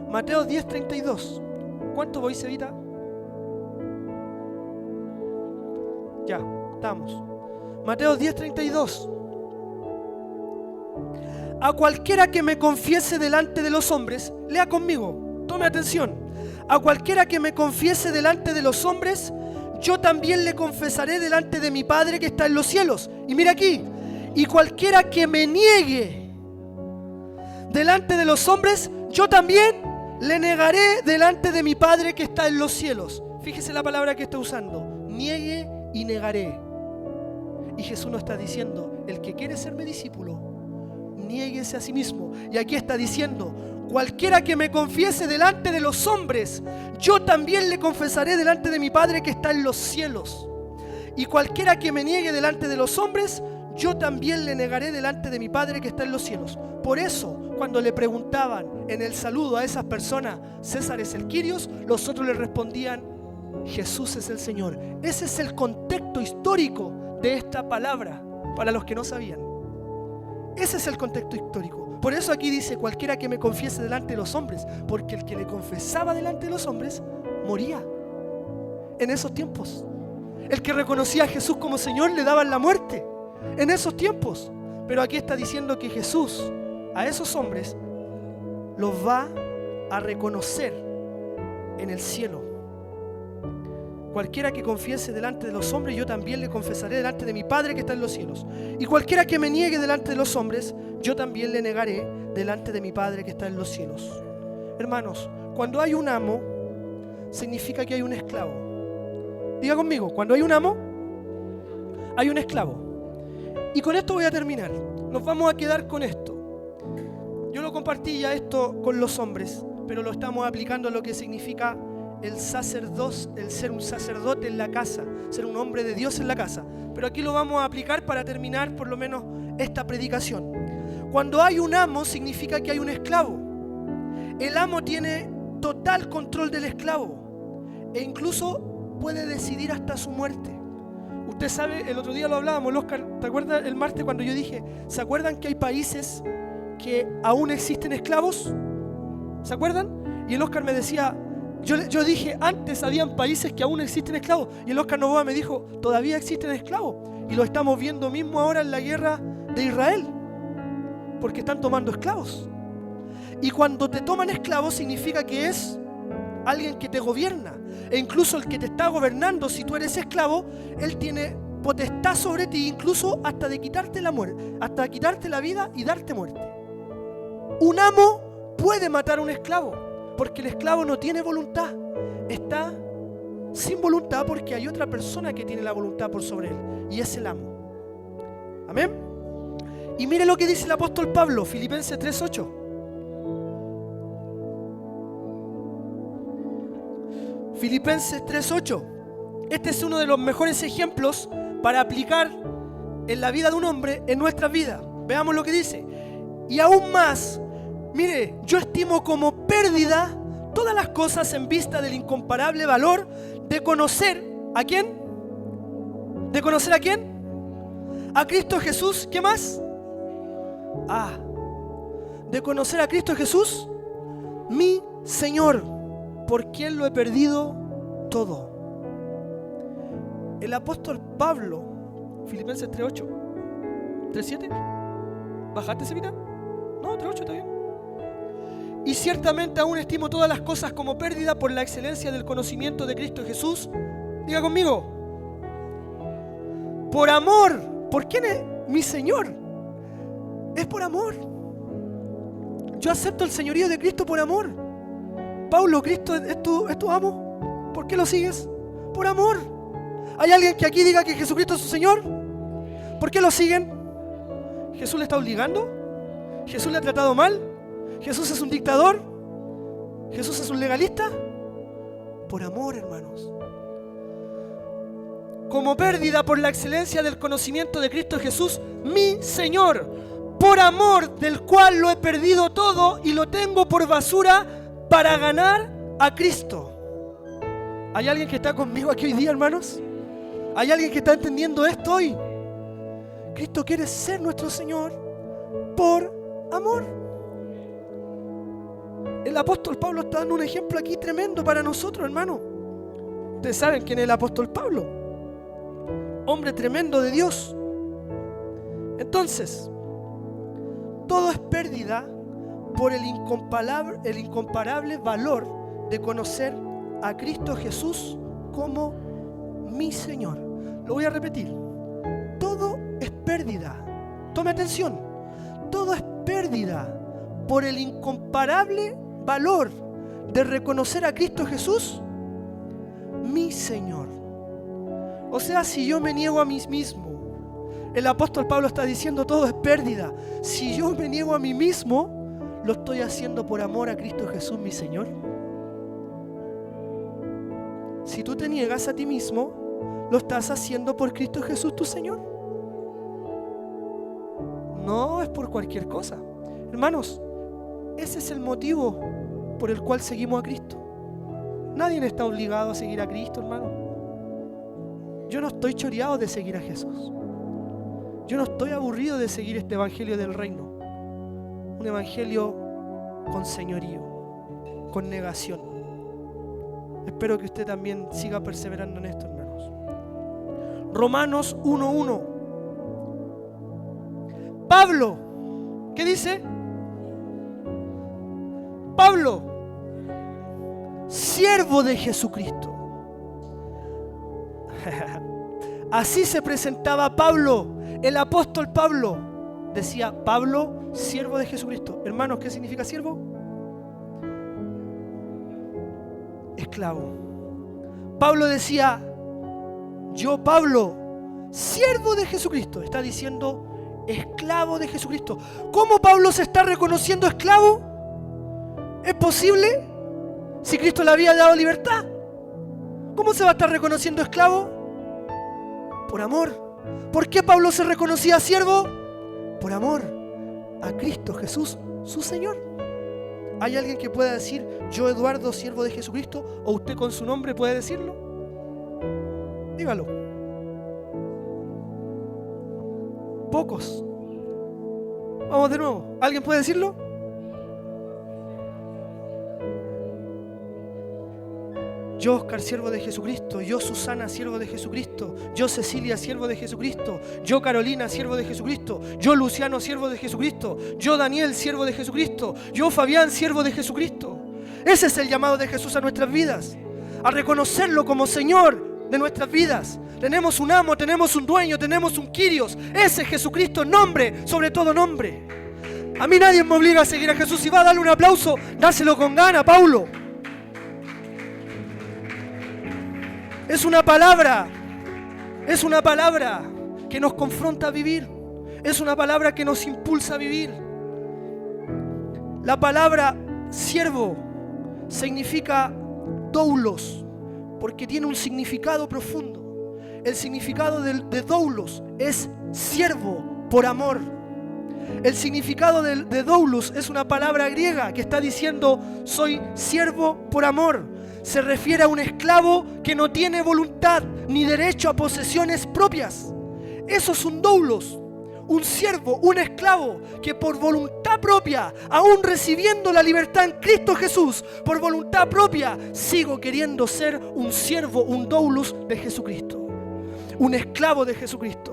Mateo 10:32. ¿Cuánto voy, Cevita? Ya, estamos. Mateo 10:32. A cualquiera que me confiese delante de los hombres, lea conmigo, tome atención. A cualquiera que me confiese delante de los hombres, yo también le confesaré delante de mi Padre que está en los cielos. Y mira aquí, y cualquiera que me niegue delante de los hombres, yo también le negaré delante de mi Padre que está en los cielos. Fíjese la palabra que está usando, niegue y negaré. Y Jesús nos está diciendo, el que quiere ser mi discípulo, niéguese a sí mismo. Y aquí está diciendo, cualquiera que me confiese delante de los hombres, yo también le confesaré delante de mi Padre que está en los cielos. Y cualquiera que me niegue delante de los hombres, yo también le negaré delante de mi Padre que está en los cielos. Por eso, cuando le preguntaban en el saludo a esas personas, César es el Quirios, los otros le respondían, Jesús es el Señor. Ese es el contexto histórico de esta palabra, para los que no sabían. Ese es el contexto histórico. Por eso aquí dice, cualquiera que me confiese delante de los hombres, porque el que le confesaba delante de los hombres, moría. En esos tiempos. El que reconocía a Jesús como Señor, le daban la muerte. En esos tiempos. Pero aquí está diciendo que Jesús, a esos hombres, los va a reconocer en el cielo. Cualquiera que confiese delante de los hombres, yo también le confesaré delante de mi Padre que está en los cielos. Y cualquiera que me niegue delante de los hombres, yo también le negaré delante de mi Padre que está en los cielos. Hermanos, cuando hay un amo, significa que hay un esclavo. Diga conmigo, cuando hay un amo, hay un esclavo. Y con esto voy a terminar. Nos vamos a quedar con esto. Yo lo compartí ya esto con los hombres, pero lo estamos aplicando a lo que significa el sacerdocio, el ser un sacerdote en la casa, ser un hombre de Dios en la casa. Pero aquí lo vamos a aplicar para terminar por lo menos esta predicación. Cuando hay un amo significa que hay un esclavo. El amo tiene total control del esclavo e incluso puede decidir hasta su muerte. Usted sabe, el otro día lo hablábamos, Oscar, ¿te acuerdas el martes cuando yo dije, ¿se acuerdan que hay países que aún existen esclavos? ¿Se acuerdan? Y el Oscar me decía, yo dije, antes habían países que aún existen esclavos. Y el Oscar Novoa me dijo, todavía existen esclavos. Y lo estamos viendo mismo ahora en la guerra de Israel. Porque están tomando esclavos. Y cuando te toman esclavos significa que es alguien que te gobierna. E incluso el que te está gobernando, si tú eres esclavo, él tiene potestad sobre ti, incluso hasta de quitarte la muerte, hasta quitarte la vida y darte muerte. Un amo puede matar a un esclavo. Porque el esclavo no tiene voluntad, está sin voluntad porque hay otra persona que tiene la voluntad por sobre él, y es el amo. Amén. Y mire lo que dice el apóstol Pablo, Filipenses 3:8. Filipenses 3:8. Este es uno de los mejores ejemplos para aplicar en la vida de un hombre, en nuestras vidas. Veamos lo que dice. Y aún más, mire, yo estimo como pérdida todas las cosas en vista del incomparable valor de conocer ¿a quién? ¿De conocer a quién? A Cristo Jesús. ¿Qué más? De conocer a Cristo Jesús, mi Señor, por quien lo he perdido todo. El apóstol Pablo, Filipenses 3:8, 3:7, ¿bajaste, Sevita? No, 3:8 está bien. Y ciertamente aún estimo todas las cosas como pérdida por la excelencia del conocimiento de Cristo Jesús. Diga conmigo. Por amor. ¿Por quién es mi Señor? Es por amor. Yo acepto el señorío de Cristo por amor. Pablo, ¿Cristo es tu amo? ¿Por qué lo sigues? Por amor. ¿Hay alguien que aquí diga que Jesucristo es su Señor? ¿Por qué lo siguen? ¿Jesús le está obligando? ¿Jesús le ha tratado mal? ¿Jesús es un dictador? ¿Jesús es un legalista? Por amor, hermanos. Como pérdida por la excelencia del conocimiento de Cristo Jesús, mi Señor, por amor del cual lo he perdido todo y lo tengo por basura para ganar a Cristo. ¿Hay alguien que está conmigo aquí hoy día, hermanos? ¿Hay alguien que está entendiendo esto hoy? Cristo quiere ser nuestro Señor por amor. El apóstol Pablo está dando un ejemplo aquí tremendo para nosotros, hermano. Ustedes saben quién es el apóstol Pablo. Hombre tremendo de Dios. Entonces, todo es pérdida por el incomparable valor de conocer a Cristo Jesús como mi Señor. Lo voy a repetir. Todo es pérdida. Tome atención. Todo es pérdida por el incomparable valor de reconocer a Cristo Jesús mi Señor. O sea, si yo me niego a mí mismo, el apóstol Pablo está diciendo todo es pérdida. Si yo me niego a mí mismo, lo estoy haciendo por amor a Cristo Jesús mi Señor. Si tú te niegas a ti mismo, lo estás haciendo por Cristo Jesús tu Señor. No es por cualquier cosa. Hermanos, ese es el motivo por el cual seguimos a Cristo. Nadie está obligado a seguir a Cristo, hermano. Yo no estoy choreado de seguir a Jesús. Yo no estoy aburrido de seguir este evangelio del reino. Un evangelio con señorío, con negación. Espero que usted también siga perseverando en esto, hermanos. Romanos 1:1. Pablo, ¿qué dice? Pablo, siervo de Jesucristo. Así se presentaba Pablo, el apóstol Pablo. Decía, Pablo, siervo de Jesucristo. Hermanos, ¿qué significa siervo? Esclavo. Pablo decía, yo Pablo, siervo de Jesucristo. Está diciendo, esclavo de Jesucristo. ¿Cómo Pablo se está reconociendo esclavo? ¿Es posible? Si Cristo le había dado libertad. ¿Cómo se va a estar reconociendo esclavo? Por amor. ¿Por qué Pablo se reconocía siervo? Por amor a Cristo Jesús, su Señor. ¿Hay alguien que pueda decir, yo Eduardo, siervo de Jesucristo? ¿O usted con su nombre puede decirlo? Dígalo. Pocos. Vamos de nuevo. ¿Alguien puede decirlo? Yo Oscar, siervo de Jesucristo. Yo Susana, siervo de Jesucristo. Yo Cecilia, siervo de Jesucristo. Yo Carolina, siervo de Jesucristo. Yo Luciano, siervo de Jesucristo. Yo Daniel, siervo de Jesucristo. Yo Fabián, siervo de Jesucristo. Ese es el llamado de Jesús a nuestras vidas. A reconocerlo como Señor de nuestras vidas. Tenemos un amo, tenemos un dueño, tenemos un Kyrios. Ese es Jesucristo, nombre sobre todo nombre. A mí nadie me obliga a seguir a Jesús. Si va a darle un aplauso, dáselo con gana, Paulo. Es una palabra que nos confronta a vivir. Es una palabra que nos impulsa a vivir. La palabra siervo significa doulos, porque tiene un significado profundo. El significado de doulos es siervo por amor. El significado de doulos es una palabra griega que está diciendo soy siervo por amor. Se refiere a un esclavo que no tiene voluntad ni derecho a posesiones propias. Eso es un doulos, un siervo, un esclavo que por voluntad propia, aún recibiendo la libertad en Cristo Jesús, por voluntad propia, sigo queriendo ser un siervo, un doulos de Jesucristo, un esclavo de Jesucristo.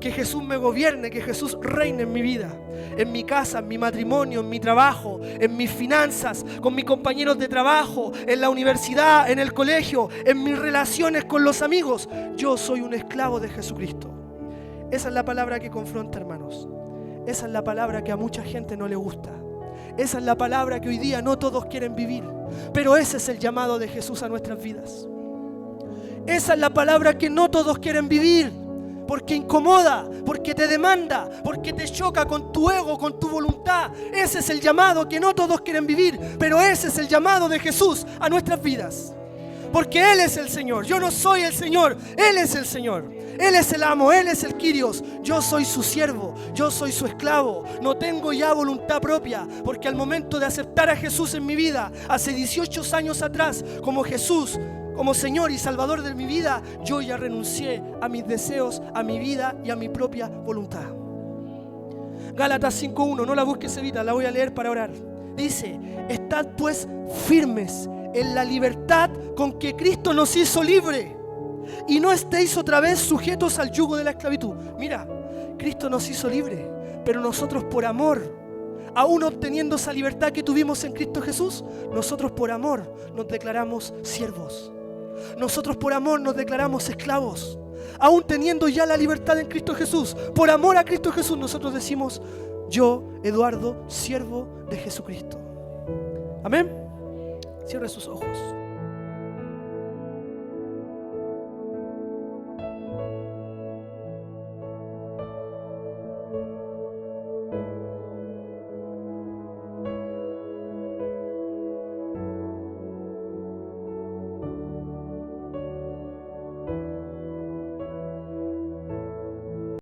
Que Jesús me gobierne, que Jesús reine en mi vida, en mi casa, en mi matrimonio, en mi trabajo, en mis finanzas, con mis compañeros de trabajo, en la universidad, en el colegio, en mis relaciones con los amigos. Yo soy un esclavo de Jesucristo. Esa es la palabra que confronta, hermanos. Esa es la palabra que a mucha gente no le gusta. Esa es la palabra que hoy día no todos quieren vivir. Pero ese es el llamado de Jesús a nuestras vidas. Esa es la palabra que no todos quieren vivir. Porque incomoda, porque te demanda, porque te choca con tu ego, con tu voluntad. Ese es el llamado que no todos quieren vivir, pero ese es el llamado de Jesús a nuestras vidas. Porque Él es el Señor, yo no soy el Señor, Él es el Señor. Él es el amo, Él es el Kyrios. Yo soy su siervo, yo soy su esclavo. No tengo ya voluntad propia, porque al momento de aceptar a Jesús en mi vida, hace 18 años atrás, como Jesús, como Señor y Salvador de mi vida, yo ya renuncié a mis deseos, a mi vida y a mi propia voluntad. Gálatas 5:1, no la busques, Evita, la voy a leer para orar. Dice: estad pues firmes en la libertad con que Cristo nos hizo libre, y no estéis otra vez sujetos al yugo de la esclavitud. Mira, Cristo nos hizo libre, pero nosotros por amor, aún obteniendo esa libertad que tuvimos en Cristo Jesús, nosotros por amor nos declaramos siervos. Nosotros por amor nos declaramos esclavos. Aún teniendo ya la libertad en Cristo Jesús, por amor a Cristo Jesús, nosotros decimos: yo, Eduardo, siervo de Jesucristo. Amén. Cierre sus ojos.